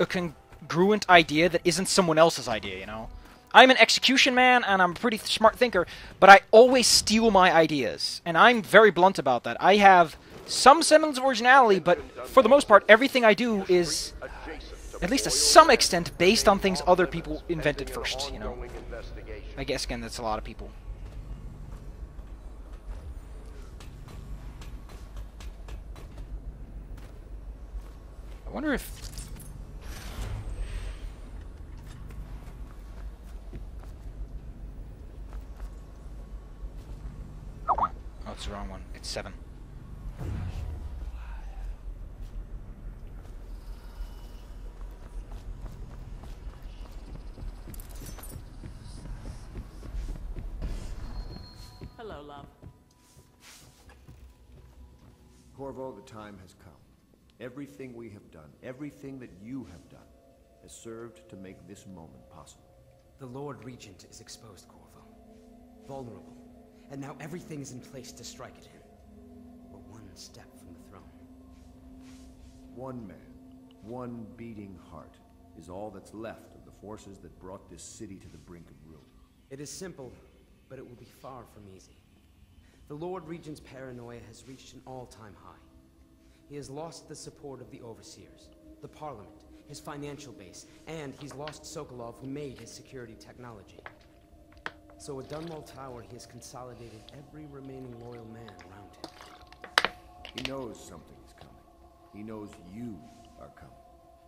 congruent idea that isn't someone else's idea, you know? I'm an execution man, and I'm a pretty smart thinker, but I always steal my ideas. And I'm very blunt about that. I have some semblance of originality, but for the most part, everything I do is, at least to some extent, based on things other people invented first, you know? I guess, again, that's a lot of people. I wonder if... Oh, it's the wrong one. It's 7. Hello, love. Corvo, the time has come. Everything we have done, everything that you have done, has served to make this moment possible. The Lord Regent is exposed, Corvo. Vulnerable. And now everything is in place to strike at him. We're one step from the throne. One man, one beating heart, is all that's left of the forces that brought this city to the brink of ruin. It is simple, but it will be far from easy. The Lord Regent's paranoia has reached an all-time high. He has lost the support of the Overseers, the Parliament, his financial base, and he's lost Sokolov, who made his security technology. So at Dunwall Tower, he has consolidated every remaining loyal man around him. He knows something is coming. He knows you are coming.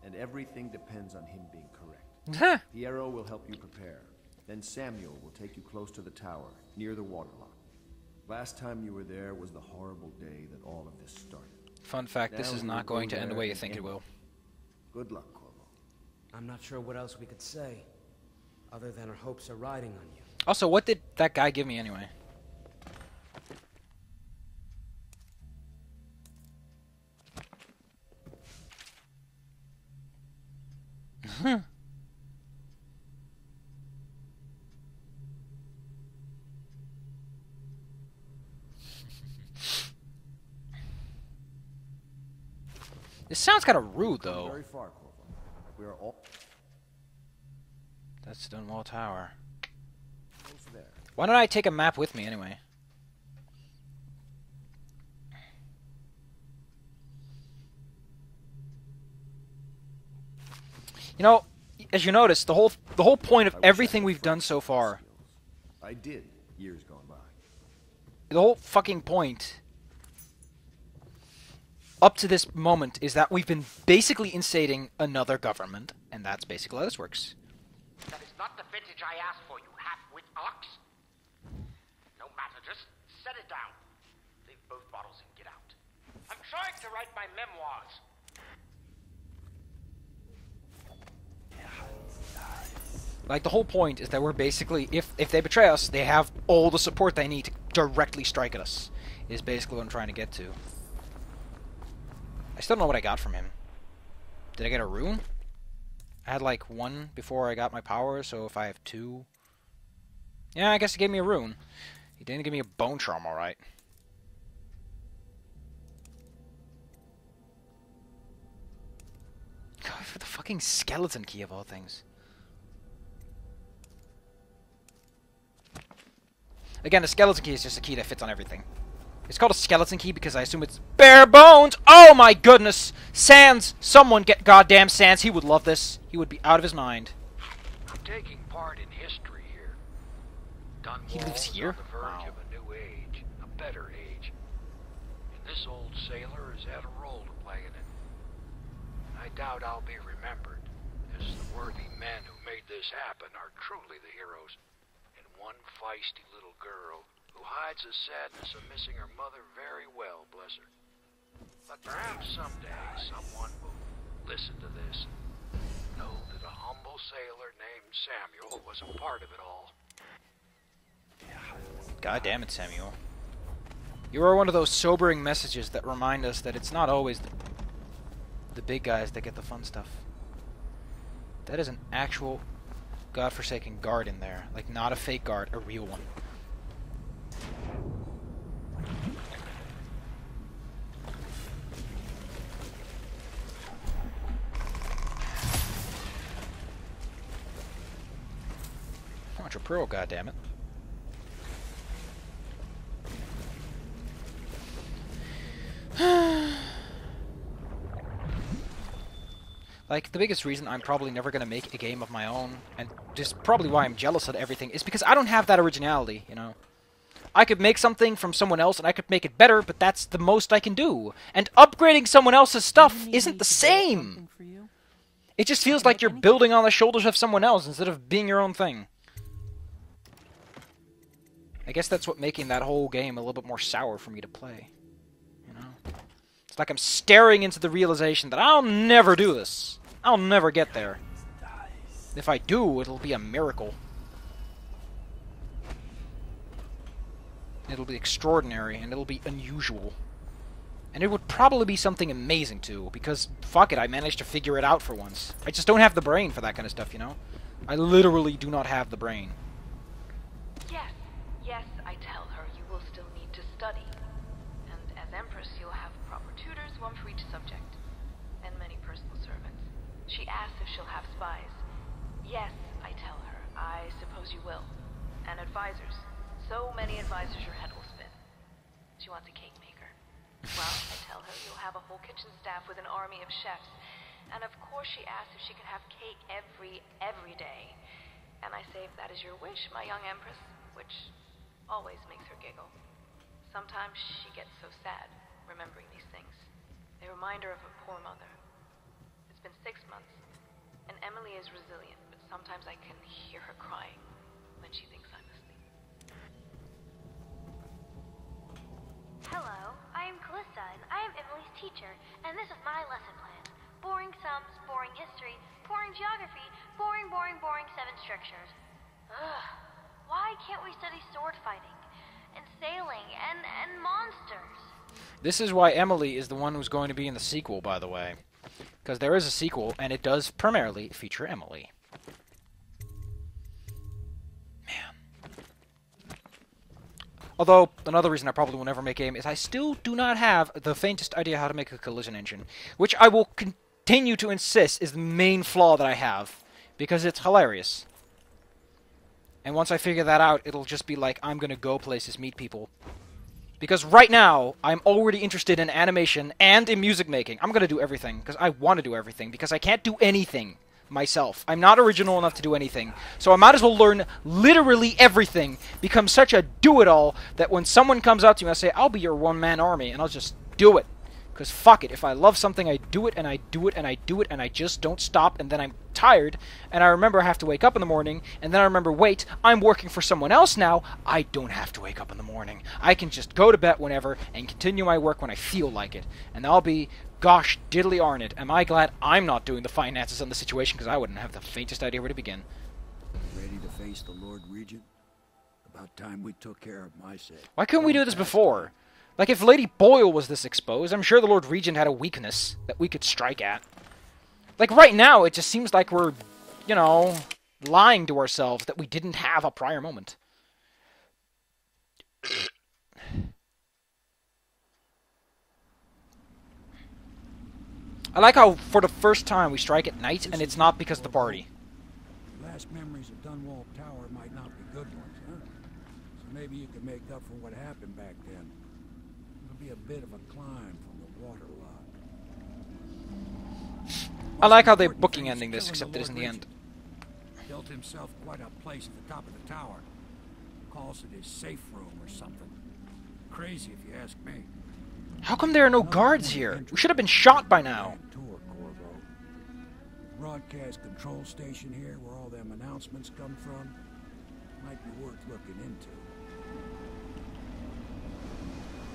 And everything depends on him being correct. Piero will help you prepare. Then Samuel will take you close to the tower, near the waterlock. Last time you were there was the horrible day that all of this started. Fun fact, this is not going to end the way you think it will. Good luck, Corvo. I'm not sure what else we could say, other than our hopes are riding on you. Also, what did that guy give me anyway? This sounds kind of rude, though. Very far, Corvo. We are all. That's Dunwall Tower. There. Why don't I take a map with me anyway? You know, as you notice, the whole point of everything we've done so far. I did years gone by. The whole fucking point up to this moment is that we've been basically instating another government, and that's basically how this works. That is not the vintage I asked for, you half-wit ox. No matter, just set it down. Leave both bottles and get out. I'm trying to write my memoirs. Like, the whole point is that we're basically, if they betray us, they have all the support they need to directly strike at us, is basically what I'm trying to get to. I still don't know what I got from him. Did I get a rune? I had like 1 before I got my power, so if I have 2... Yeah, I guess he gave me a rune. He didn't give me a bone charm, alright. God, for the fucking skeleton key of all things. Again, the skeleton key is just a key that fits on everything. It's called a skeleton key because I assume it's bare bones. Oh my goodness! Sans! Someone get goddamn Sans. He would love this. He would be out of his mind. I'm taking part in history here. Dunwall He lives here? on the verge of a new age, a better age. And this old sailor has had a role to play in it. I doubt I'll be remembered, as the worthy men who made this happen are truly the heroes. And one feisty little girl who hides the sadness of missing her mother very well, bless her. But perhaps someday someone will listen to this and know that a humble sailor named Samuel was a part of it all. God damn it, Samuel. You are one of those sobering messages that remind us that it's not always the big guys that get the fun stuff. That is an actual godforsaken guard in there. Like, not a fake guard, a real one. Pro, goddammit. Like, the biggest reason I'm probably never going to make a game of my own, and just probably why I'm jealous of everything, is because I don't have that originality, you know? I could make something from someone else and I could make it better, but that's the most I can do. And upgrading someone else's stuff isn't the same! It just feels like you're building on the shoulders of someone else instead of being your own thing. I guess that's what making that whole game a little bit more sour for me to play. You know? It's like I'm staring into the realization that I'll never do this. I'll never get there. If I do, it'll be a miracle. It'll be extraordinary, and it'll be unusual. And it would probably be something amazing, too, because, fuck it, I managed to figure it out for once. I just don't have the brain for that kind of stuff, you know? I literally do not have the brain. Yes, I tell her you will still need to study. And as Empress, you'll have proper tutors, one for each subject. And many personal servants. She asks if she'll have spies. Yes, I tell her. I suppose you will. And advisors. So many advisors your head will spin. She wants a cake maker. Well, I tell her you'll have a whole kitchen staff with an army of chefs. And of course she asks if she can have cake every day. And I say if that is your wish, my young empress, which always makes her giggle. Sometimes she gets so sad, remembering these things. They remind her of her poor mother. It's been 6 months, and Emily is resilient, but sometimes I can hear her crying when she thinks I'm asleep. Hello, I am Callista, and I am Emily's teacher, and this is my lesson plan. Boring sums, boring history, boring geography, boring 7 strictures. Ugh, why can't we study sword fighting, and sailing, and monsters? This is why Emily is the one who's going to be in the sequel, by the way. Because there is a sequel, and it does primarily feature Emily. Although, another reason I probably will never make a game is I still do not have the faintest idea how to make a collision engine. Which I will continue to insist is the main flaw that I have. Because it's hilarious. And once I figure that out, it'll just be like, I'm gonna go places, meet people. Because right now, I'm already interested in animation and in music making. I'm gonna do everything, because I want to do everything, because I can't do anything myself. I'm not original enough to do anything. So I might as well learn literally everything, become such a do-it-all, that when someone comes out to me, I say, I'll be your one-man army, and I'll just do it. Because fuck it, if I love something, I do it, and I do it, and I do it, and I just don't stop, and then I'm tired, and I remember I have to wake up in the morning, and then I remember, wait, I'm working for someone else now, I don't have to wake up in the morning. I can just go to bed whenever, and continue my work when I feel like it. And I'll be, gosh diddly arn it, am I glad I'm not doing the finances on the situation, because I wouldn't have the faintest idea where to begin. Ready to face the Lord Regent? About time we took care of my set. Why couldn't we do this before? Like, if Lady Boyle was this exposed, I'm sure the Lord Regent had a weakness that we could strike at. Like, right now, it just seems like we're, you know, lying to ourselves that we didn't have a prior moment. I like how, for the first time, we strike at night, and it's not because of the party. Last memories of Dunwall Tower might not be good ones, huh? So maybe you can make up for what happened back then. It'll be a bit of a climb from the waterlock. I like how they're booking ending this, except it isn't the end. Built himself quite a place at the top of the tower. Calls it his safe room or something. Crazy if you ask me. How come there are no guards here? We should have been shot by now. Broadcast control station here where all them announcements come from. Might be worth looking into.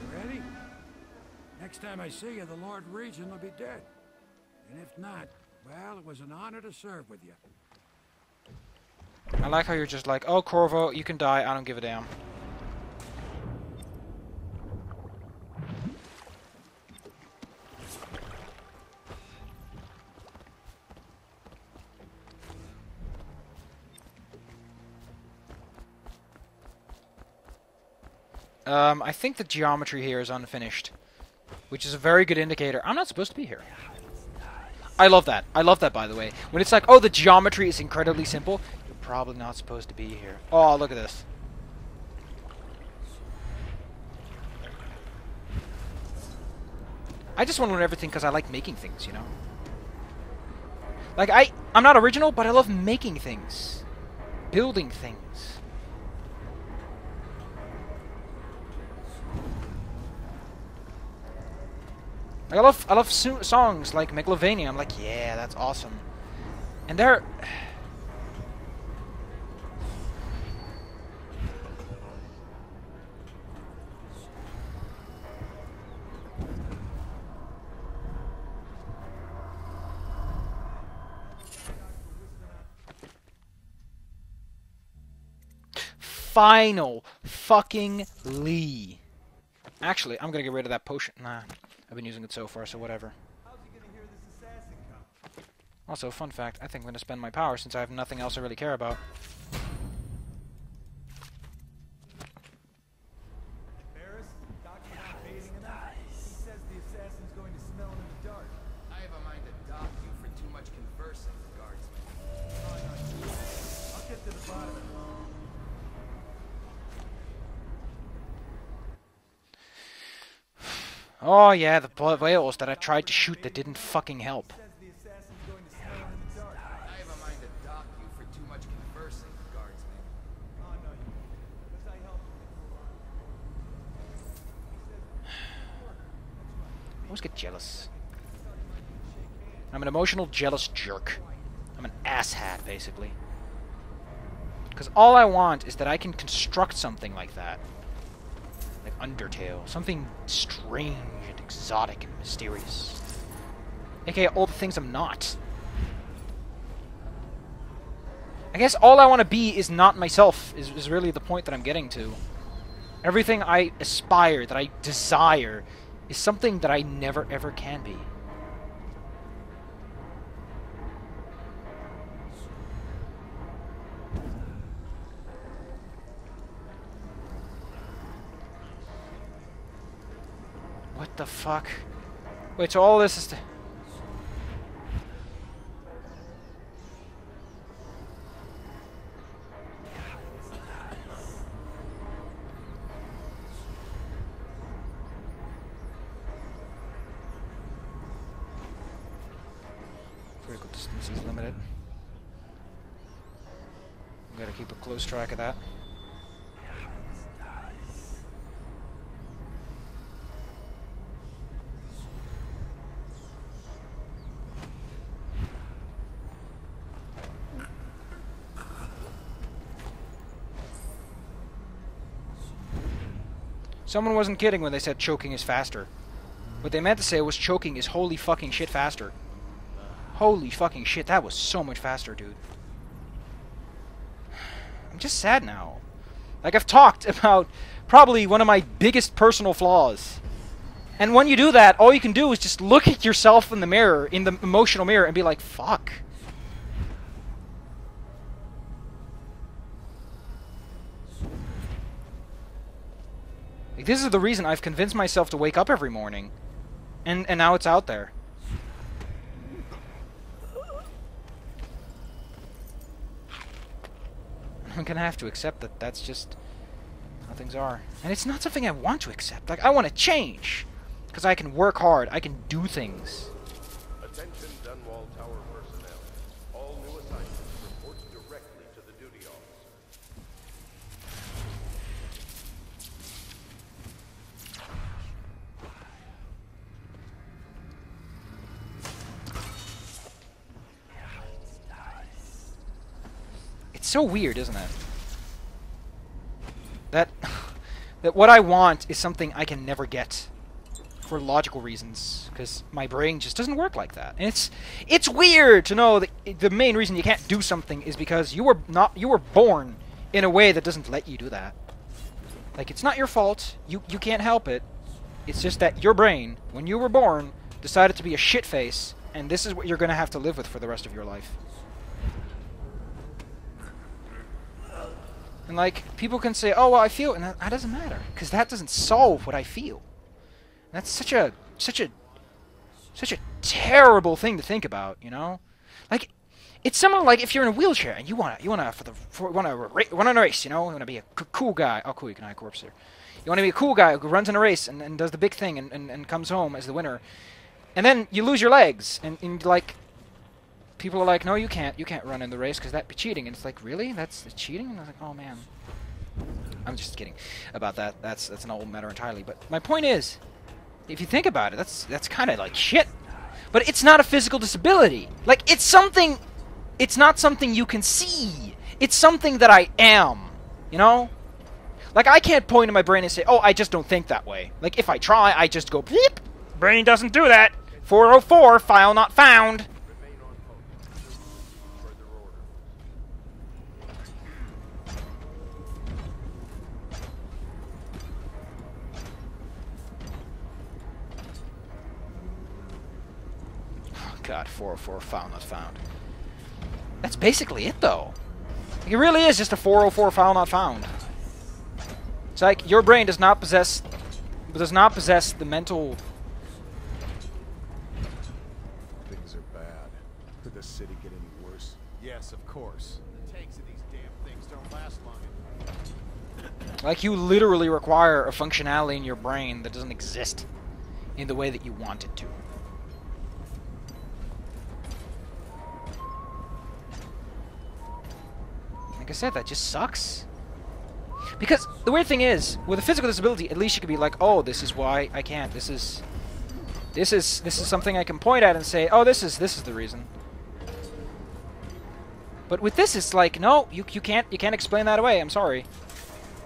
You ready? Next time I see you, the Lord Regent will be dead. And if not, well, it was an honor to serve with you. I like how you're just like, oh, Corvo, you can die, I don't give a damn. I think the geometry here is unfinished, which is a very good indicator. I'm not supposed to be here. I love that. I love that, by the way. When it's like, oh, the geometry is incredibly simple, you're probably not supposed to be here. Oh, look at this. I just want to learn everything because I like making things, you know? Like, I'm not original, but I love making things. Building things. Like, I love songs like Megalovania. I'm like, yeah, that's awesome. And they're... Final fucking Lee. Actually, I'm gonna get rid of that potion. Nah. I've been using it so far, so whatever. Also, fun fact, I think I'm going to spend my power since I have nothing else I really care about. I have a mind to dock you for too much conversing, guardsman. Oh yeah, the whales that I tried to shoot that didn't fucking help. I have a mind to dock you for too much conversing, guardsman. I always get jealous. I'm an emotional, jealous jerk. I'm an asshat, basically. Because all I want is that I can construct something like that. Like Undertale. Something strange and exotic and mysterious. AKA all the things I'm not. I guess all I want to be is not myself, is really the point that I'm getting to. Everything I aspire, that I desire, is something that I never ever can be. What the fuck? Wait, so all this is to... Critical distance is limited. Gotta keep a close track of that. Someone wasn't kidding when they said choking is faster. What they meant to say was choking is holy fucking shit faster. Holy fucking shit, that was so much faster, dude. I'm just sad now. Like, I've talked about probably one of my biggest personal flaws. And when you do that, all you can do is just look at yourself in the mirror, in the emotional mirror, and be like, fuck. Like, this is the reason I've convinced myself to wake up every morning. And now it's out there. I'm gonna have to accept that that's just how things are. And it's not something I want to accept. Like, I want to change. Because I can work hard. I can do things. Attention Dunwall Tower personnel. All new assignments report directly to the duty officer. It's so weird, isn't it? That what I want is something I can never get for logical reasons, because my brain just doesn't work like that. And it's weird to know that the main reason you can't do something is because you were born in a way that doesn't let you do that. Like, it's not your fault. You can't help it. It's just that your brain, when you were born, decided to be a shitface, and this is what you're going to have to live with for the rest of your life. And, like, people can say, oh, well, I feel, and that doesn't matter, because that doesn't solve what I feel. And that's such a terrible thing to think about, you know? Like, it's similar, like, if you're in a wheelchair and you wanna run a race, you know? You wanna be a cool guy. Oh, cool, you can hide a corpse here. You wanna be a cool guy who runs in a race and does the big thing and comes home as the winner. And then you lose your legs, and like, people are like, no, you can't run in the race because that'd be cheating. And it's like, really? That's cheating? And I was like, oh, man. I'm just kidding about that. That's an old matter entirely. But my point is, if you think about it, that's kind of like shit. But it's not a physical disability. Like, it's not something you can see. It's something that I am, you know? Like, I can't point in my brain and say, oh, I just don't think that way. Like, if I try, I just go, bleep. Brain doesn't do that. 404, file not found. God, 404, file not found. That's basically it, though. Like, it really is just a 404 file not found. It's like your brain does not possess the mental. Things are bad. Could the city get any worse? Yes, of course. The tanks of these damn things don't last long. Like, you literally require a functionality in your brain that doesn't exist. in the way that you want it to. Like I said, that just sucks. Because the weird thing is, with a physical disability, at least you could be like, oh, this is why I can't. This is something I can point at and say, oh, this is the reason. But with this, it's like, no, you can't explain that away. I'm sorry.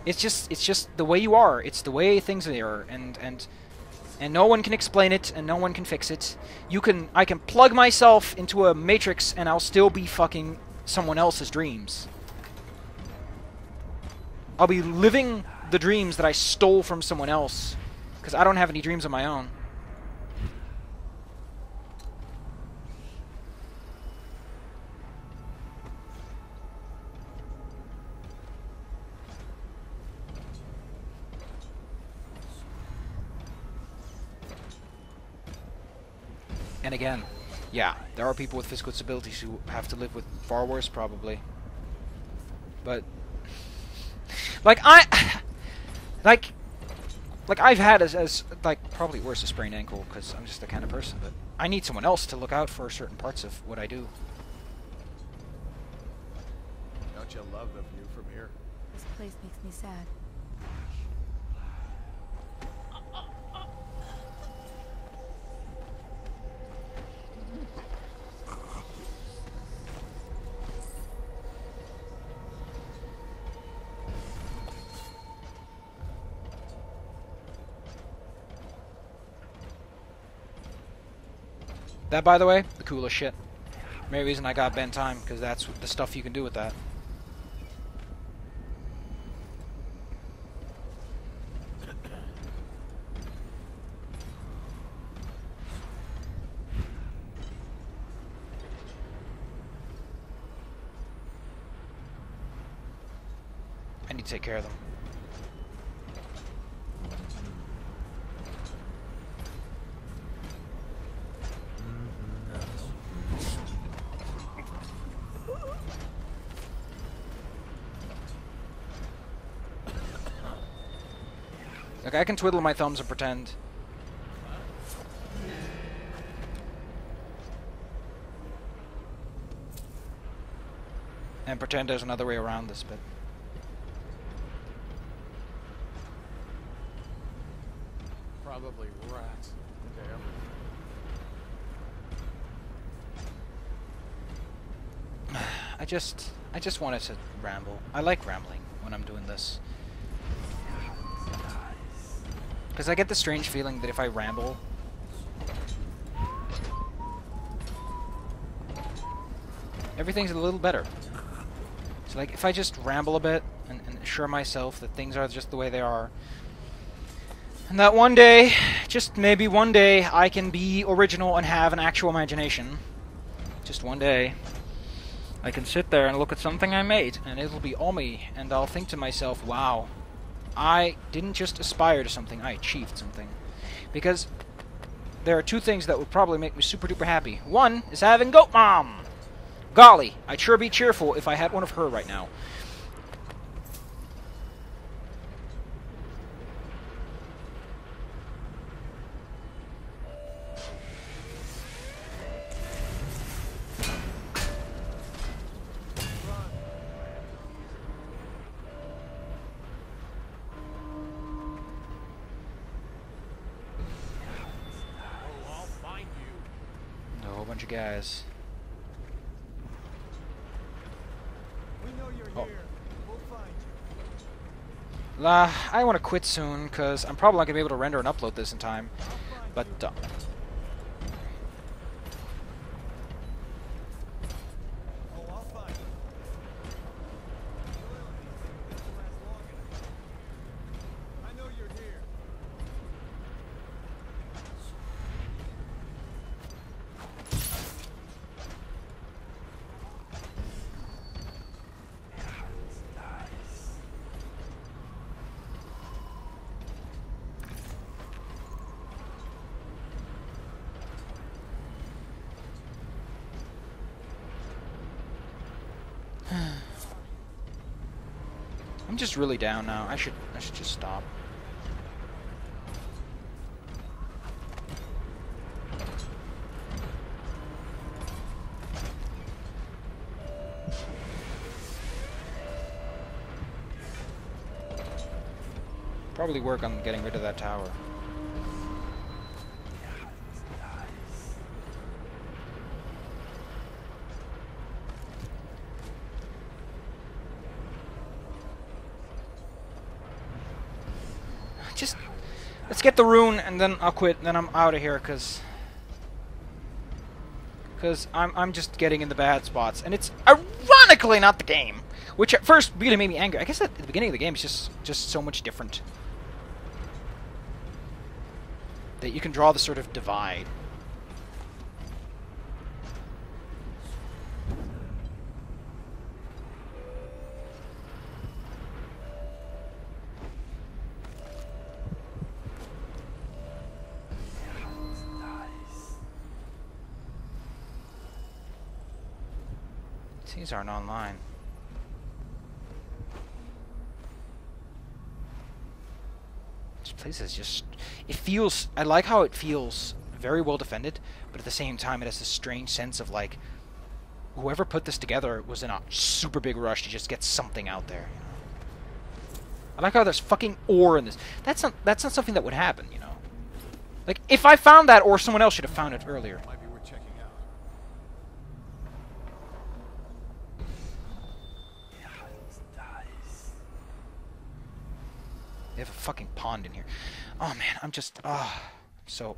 It's just the way you are. It's the way things are, and no one can explain it, and no one can fix it. I can plug myself into a matrix, and I'll still be fucking someone else's dreams. I'll be living the dreams that I stole from someone else, because I don't have any dreams of my own. And again, yeah, there are people with physical disabilities who have to live with far worse, probably. But like I've had as probably worse a sprained ankle because I'm just the kind of person. But I need someone else to look out for certain parts of what I do. Don't you love the view from here? This place makes me sad. That, by the way, the coolest shit. Main reason I got bend time, because that's the stuff you can do with that. I need to take care of them. Like, I can twiddle my thumbs and pretend. And pretend there's another way around this bit. Probably rats. Damn. I just wanted to ramble. I like rambling when I'm doing this. Because I get the strange feeling that if I ramble, everything's a little better. So like, if I just ramble a bit and assure myself that things are just the way they are, and that one day, just maybe one day, I can be original and have an actual imagination. Just one day, I can sit there and look at something I made, and it'll be all me, and I'll think to myself, wow, I didn't just aspire to something, I achieved something. Because there are two things that would probably make me super duper happy. One is having Goat Mom! Golly, I'd sure be cheerful if I had one of her right now. A whole bunch of guys. Oh. I want to quit soon, because I'm probably not going to be able to render and upload this in time. But, I'm just really down now. I should just stop. Probably work on getting rid of that tower. Just let's get the rune and then I'll quit and then I'm out of here because I'm just getting in the bad spots and it's ironically not the game, which at first really made me angry. I guess at the beginning of the game it's just so much different that you can draw the sort of divide. These aren't online. This place is just... It feels... I like how it feels very well defended, but at the same time it has this strange sense of like... Whoever put this together was in a super big rush to just get something out there, you know? I like how there's fucking ore in this. That's not something that would happen, you know? Like, if I found that ore, someone else should have found it earlier. They have a fucking pond in here. Oh man, I'm just so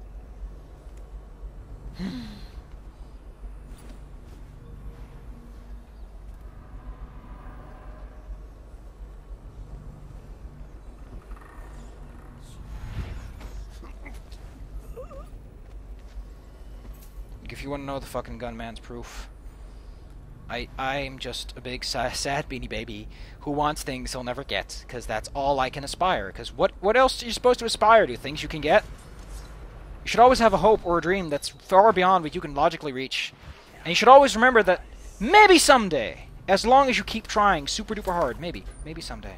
if you want to know the fucking gunman's proof, I'm just a big sad beanie baby who wants things he'll never get, because that's all I can aspire. Because what else are you supposed to aspire to? Things you can get? You should always have a hope or a dream that's far beyond what you can logically reach. And you should always remember that maybe someday, as long as you keep trying super duper hard, maybe someday.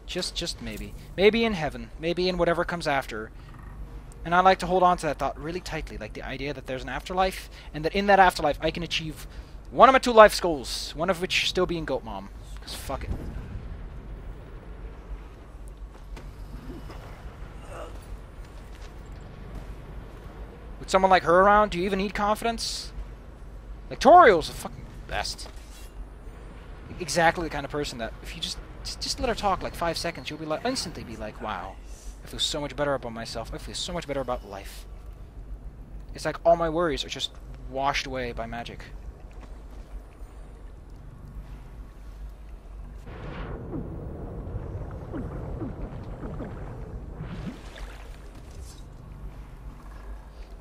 Just maybe. Maybe in heaven. Maybe in whatever comes after. And I like to hold on to that thought really tightly, like the idea that there's an afterlife, and that in that afterlife I can achieve one of my 2 life goals, one of which still being Goat Mom. Because fuck it. With someone like her around, do you even need confidence? Like, Toriel's the fucking best. Exactly the kind of person that, if you just let her talk like 5 seconds, you'll be like, instantly be like, wow, I feel so much better about myself. I feel so much better about life. It's like all my worries are just washed away by magic.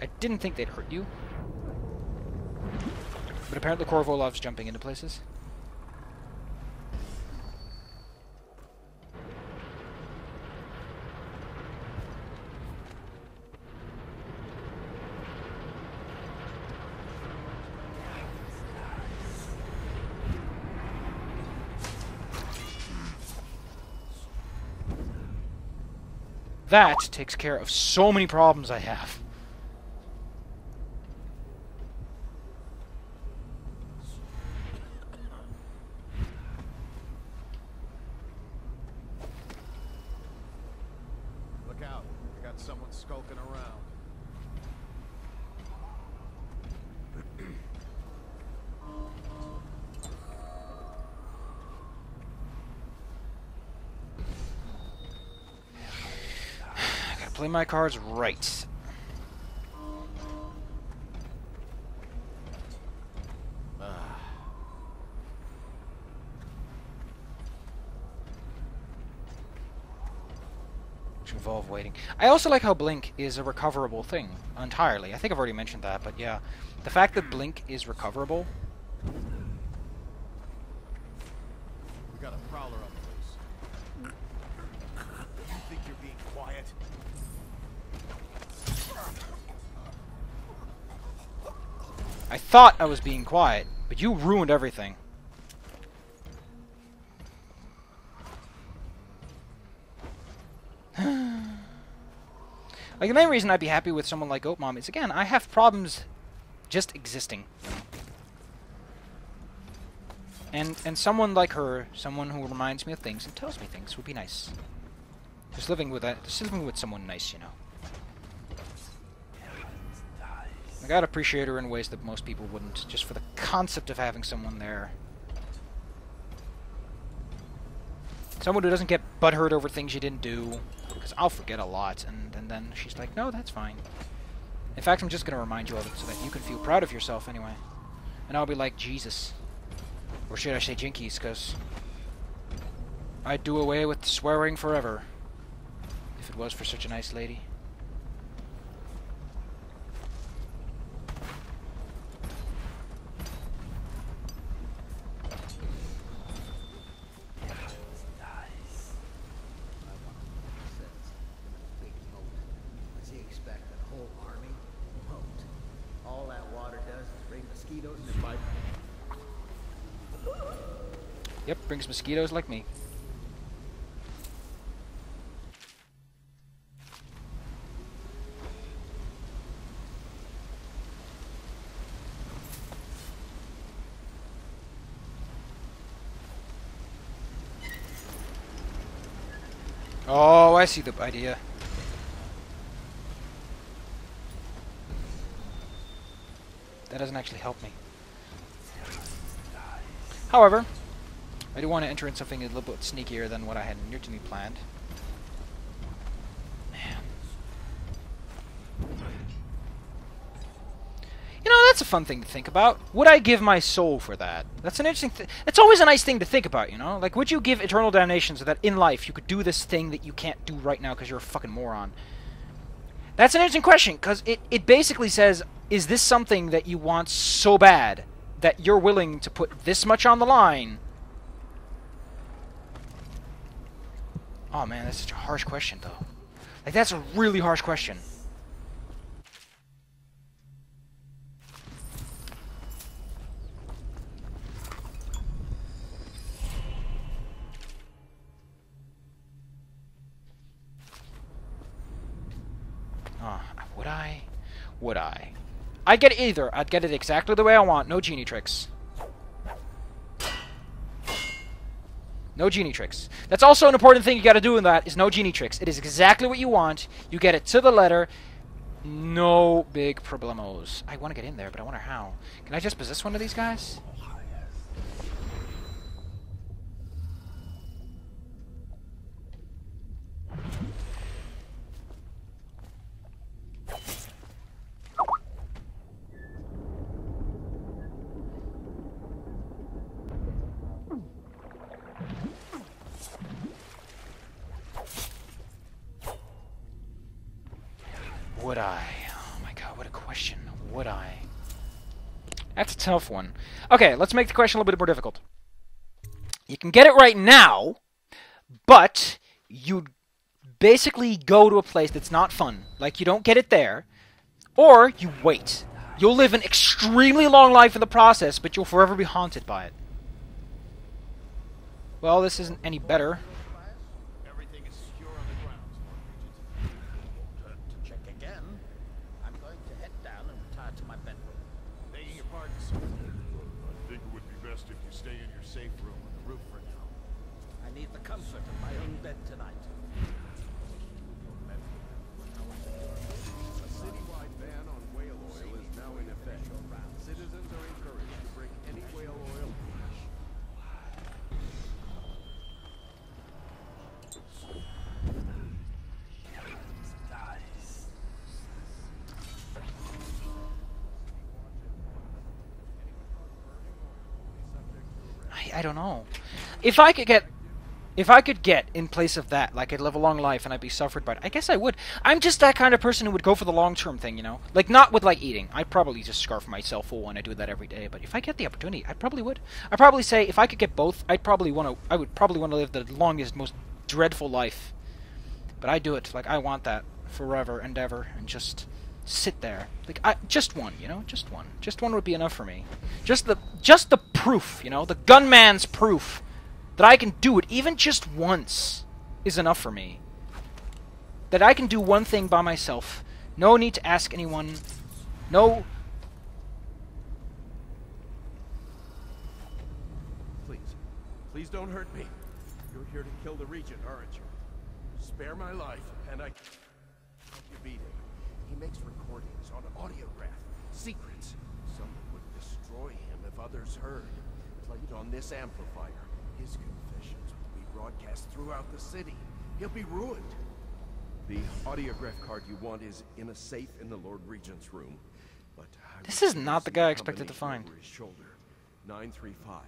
I didn't think they'd hurt you. But apparently Corvo loves jumping into places. That takes care of so many problems I have. Look out. I got someone skulking around. Play my cards right. Which involve waiting. I also like how Blink is a recoverable thing entirely. I think I've already mentioned that, but yeah. The fact that Blink is recoverable. We got a prowler on the loose. You think you're being quiet? I thought I was being quiet, but you ruined everything. Like, the main reason I'd be happy with someone like Goat Mom is, again, I have problems just existing. And someone like her, someone who reminds me of things and tells me things, would be nice. Just living with someone nice, you know. I gotta appreciate her in ways that most people wouldn't, just for the concept of having someone there. Someone who doesn't get butthurt over things you didn't do, because I'll forget a lot, and then she's like, no, that's fine. In fact, I'm just gonna remind you of it so that you can feel proud of yourself anyway. And I'll be like, Jesus. Or should I say Jinkies, because I'd do away with swearing forever if it was for such a nice lady. Does he expect a whole army? Won't. All that water does is bring mosquitoes and invite. Yep, brings mosquitoes like me. Oh, I see the idea. That doesn't actually help me. However, I do want to enter in something a little bit sneakier than what I had originally planned. Man. You know, that's a fun thing to think about. Would I give my soul for that? That's an interesting thing. It's always a nice thing to think about, you know? Like, would you give eternal damnation so that in life you could do this thing that you can't do right now because you're a fucking moron? That's an interesting question, because it basically says, is this something that you want so bad that you're willing to put this much on the line? Oh man, that's such a harsh question, though. Like, that's a really harsh question. Would I? Would I? I'd get it either. I'd get it exactly the way I want. No genie tricks. No genie tricks. That's also an important thing you gotta do in that, is no genie tricks. It is exactly what you want. You get it to the letter. No big problemos. I want to get in there, but I wonder how. Can I just possess one of these guys? Would I? Oh my god, what a question. Would I? That's a tough one. Okay, let's make the question a little bit more difficult. You can get it right now, but you basically go to a place that's not fun. Like, you don't get it there, or you wait. You'll live an extremely long life in the process, but you'll forever be haunted by it. Well, this isn't any better. Everything is secure on the grounds, Lord Regent. To check again. I'm going to head down and retire to my bedroom. Begging your pardon, sir. I think it would be best if you stay in your safe room on the roof for now. I need the comfort of my own bed tonight. A citywide ban on whale oil is now in effect. Citizens are encouraged to bring any whale oil. I don't know. If I could get in place of that, like I'd live a long life and I'd be suffered by it, I guess I would. I'm just that kind of person who would go for the long-term thing, you know? Like, not with, like, eating. I'd probably just scarf myself full and I do that every day, but if I get the opportunity, I probably would. I'd probably say, if I could get both, I would probably want to live the longest, most dreadful life. But I do it. Like, I want that forever and ever, and just sit there. Like, just one, you know? Just one. Just one would be enough for me. Just the proof, you know? The gunman's proof that I can do it, even just once, is enough for me. That I can do one thing by myself. No need to ask anyone. No... Please don't hurt me. You're here to kill the Regent, aren't you? Spare my life, and I... You beat him. He makes recordings on audiograph. Secrets. Someone would destroy him if others heard. Played on this amplifier. His confessions will be broadcast throughout the city. He'll be ruined. The audiograph card you want is in a safe in the Lord Regent's room. But this is not the guy I expected to find. Over his shoulder. 935.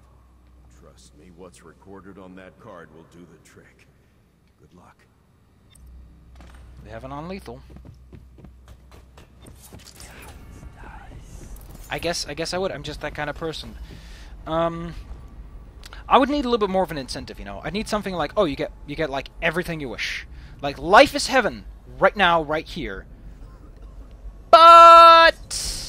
Trust me, what's recorded on that card will do the trick. Good luck. We have an non-lethal. I guess I would. I'm just that kind of person. I would need a little bit more of an incentive, you know. I need something like, oh, you get like everything you wish. Like life is heaven right now, right here. But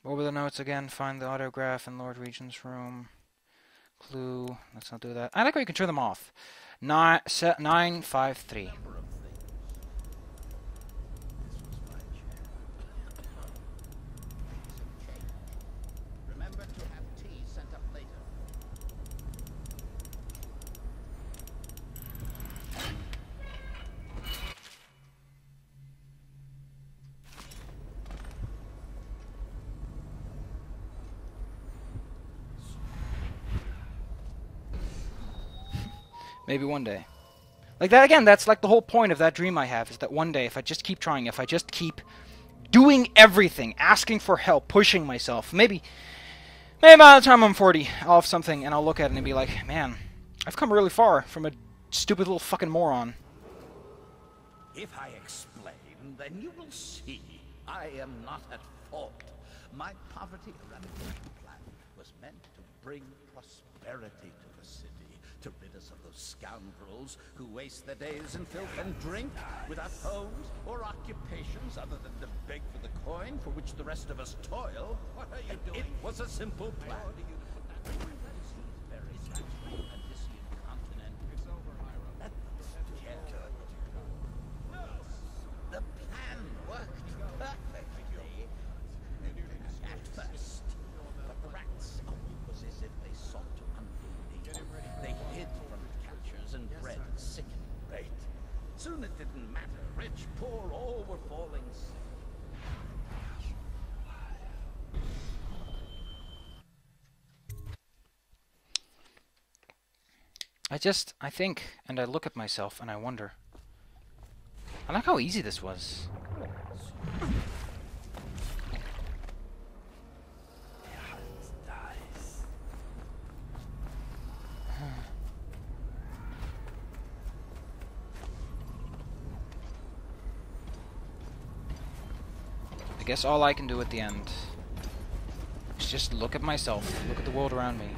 what were the notes again? Find the autograph in Lord Regent's room. Clue. Let's not do that. I like how you can turn them off. 953. Remember to have tea sent up later. Maybe one day. Like that again, that's like the whole point of that dream I have, is that one day, if I just keep trying, if I just keep doing everything, asking for help, pushing myself, maybe by the time I'm 40, I'll have something and I'll look at it and be like, man, I've come really far from a stupid little fucking moron. If I explain, then you will see I am not at fault. My poverty eradication plan was meant to bring prosperity to the city, to rid us of those scoundrels who waste their days in filth and drink, without homes or occupations other than to beg for the coin for which the rest of us toil. What are you doing? It was a simple plan. The plan worked perfectly at first, but the rats, it was as if they sought to undo the order. They hid from the captures and bred a sickening rate. Soon it didn't matter. Rich, poor, all were falling sick. I think, and I look at myself and I wonder. I like how easy this was. I guess all I can do at the end is just look at myself, look at the world around me,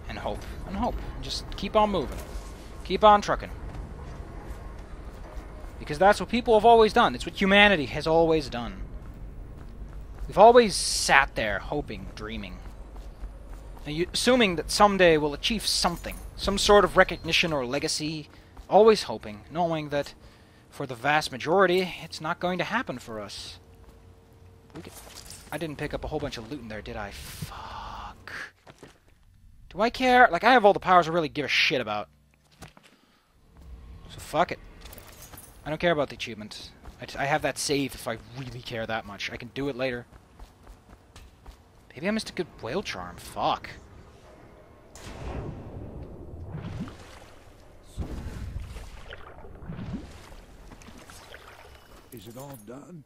and hope, and hope. And just keep on moving. Keep on trucking. Because that's what people have always done. It's what humanity has always done. We've always sat there hoping, dreaming. And assuming that someday we'll achieve something. Some sort of recognition or legacy. Always hoping, knowing that for the vast majority, it's not going to happen for us. I didn't pick up a whole bunch of loot in there, did I? Fuck. Do I care? Like, I have all the powers I really give a shit about. So fuck it. I don't care about the achievement. I have that save if I really care that much. I can do it later. Maybe I missed a good whale charm. Fuck. Is it all done?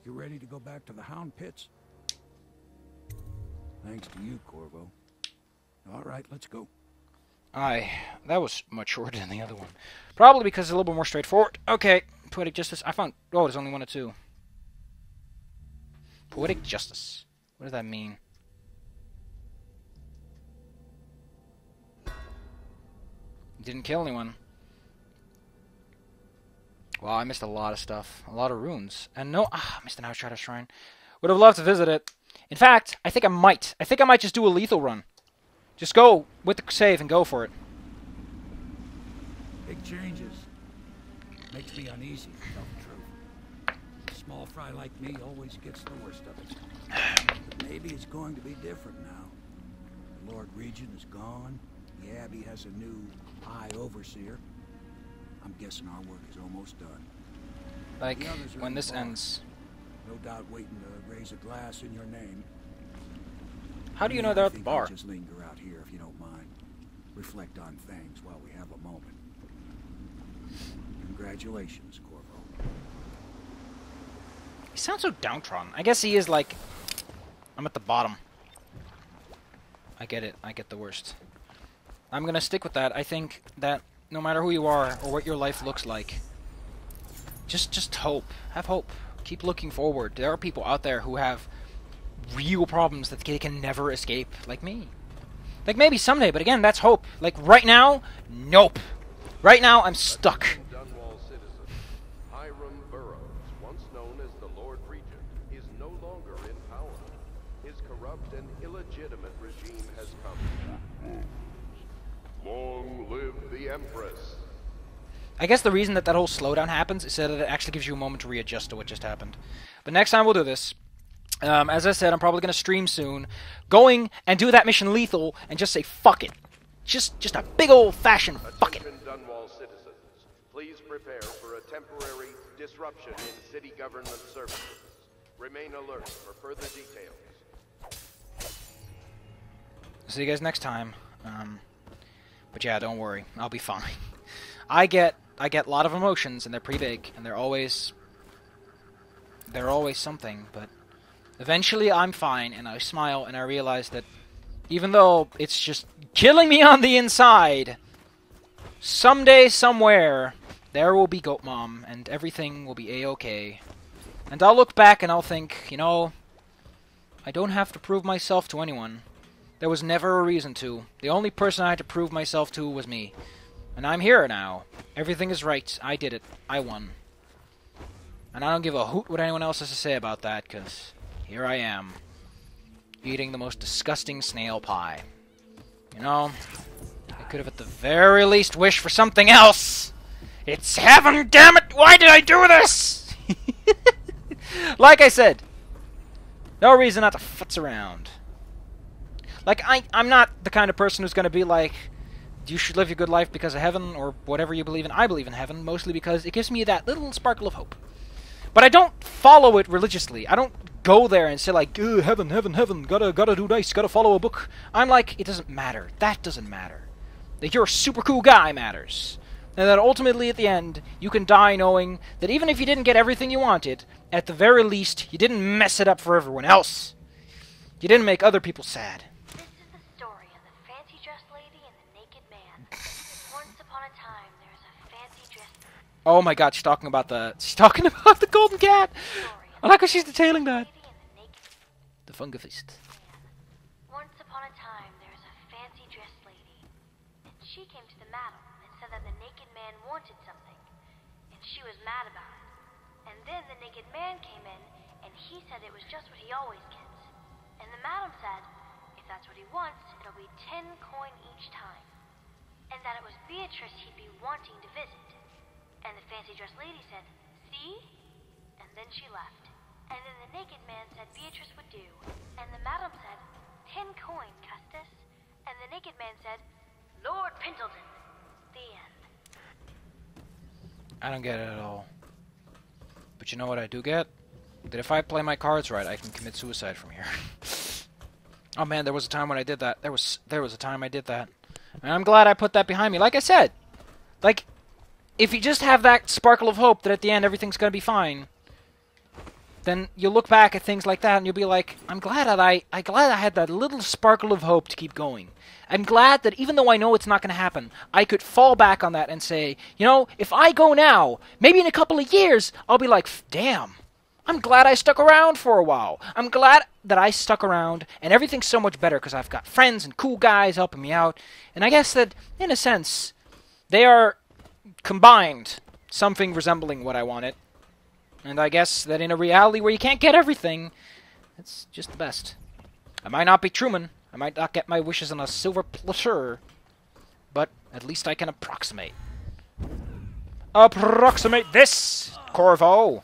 You ready to go back to the Hound Pits? Thanks to you, Corvo. All right, let's go. That was much shorter than the other one. Probably because it's a little bit more straightforward. Okay, Poetic Justice. I found... Oh, there's only one or two. Poetic Justice. What does that mean? Didn't kill anyone. Wow, I missed a lot of stuff. A lot of runes. And no... I missed an Outsider Shrine. Would have loved to visit it. In fact, I think I might just do a lethal run. Just go with the save and go for it. Big changes. Makes me uneasy, to tell the truth. A small fry like me always gets the worst of it. But maybe it's going to be different now. The Lord Regent is gone. The Abbey has a new High Overseer. I'm guessing our work is almost done. Like, when this ends... No doubt waiting to raise a glass in your name. How do you know they're at the bar? Just linger out here if you don't mind. Reflect on things while we have a moment. Congratulations, Corvo. He sounds so downtrodden. I guess he is like... I'm at the bottom. I get it. I get the worst. I'm gonna stick with that. I think that no matter who you are or what your life looks like, just hope. Have hope. Keep looking forward. There are people out there who have real problems that they can never escape, like me. Like maybe someday, but again, that's hope. Like right now, nope. Right now, I'm stuck. Dunwall citizen, Hiram Burroughs, once known as the Lord Regent, is no longer in power. His corrupt and illegitimate regime has come. Long live the Empress. I guess the reason that whole slowdown happens is so that it actually gives you a moment to readjust to what just happened. But next time we'll do this. As I said, I'm probably going to stream soon. Going and do that mission lethal and just say fuck it. Just a big old-fashioned fuck it. Dunwall citizens, please prepare for a temporary disruption in city government services. Remain alert for further details. See you guys next time. But yeah, don't worry. I'll be fine. I get a lot of emotions, and they're pretty big, and they're always something, but eventually I'm fine, and I smile, and I realize that even though it's just killing me on the inside, someday, somewhere, there will be Goat Mom, and everything will be a-okay. And I'll look back and I'll think, you know, I don't have to prove myself to anyone. There was never a reason to. The only person I had to prove myself to was me. And I'm here now. Everything is right. I did it. I won. And I don't give a hoot what anyone else has to say about that, because here I am, eating the most disgusting snail pie. You know, I could have at the very least wished for something else. It's heaven, damn it! Why did I do this? Like I said, no reason not to futz around. Like, I'm not the kind of person who's going to be like, you should live your good life because of heaven, or whatever you believe in. I believe in heaven, mostly because it gives me that little sparkle of hope. But I don't follow it religiously. I don't go there and say like, heaven, heaven, heaven, gotta do nice, gotta follow a book. I'm like, it doesn't matter. That doesn't matter. That you're a super cool guy matters. And that ultimately at the end, you can die knowing that even if you didn't get everything you wanted, at the very least, you didn't mess it up for everyone else. You didn't make other people sad. Oh my god, she's talking about the golden cat! I like how she's detailing that. The Fungafist. Once upon a time, there was a fancy dressed lady. And she came to the madam and said that the naked man wanted something. And she was mad about it. And then the naked man came in, and he said it was just what he always gets. And the madam said, if that's what he wants, it'll be 10 coin each time. And that it was Beatrice he'd be wanting to visit. And the fancy-dressed lady said, see? And then she left. And then the naked man said Beatrice would do. And the madam said, 10 coin, Custis. And the naked man said, Lord Pendleton. The end. I don't get it at all. But you know what I do get? That if I play my cards right, I can commit suicide from here. Oh man, there was a time when I did that. There was a time I did that. And I'm glad I put that behind me. Like I said, like, if you just have that sparkle of hope that at the end everything's going to be fine, then you'll look back at things like that and you'll be like, I'm glad that I had that little sparkle of hope to keep going. I'm glad that even though I know it's not going to happen, I could fall back on that and say, you know, if I go now, maybe in a couple of years, I'll be like, damn, I'm glad I stuck around for a while. I'm glad that I stuck around and everything's so much better because I've got friends and cool guys helping me out. And I guess that, in a sense, they are combined something resembling what I wanted. And I guess that in a reality where you can't get everything, it's just the best. I might not be Truman. I might not get my wishes on a silver platter. But at least I can approximate. Approximate this, Corvo.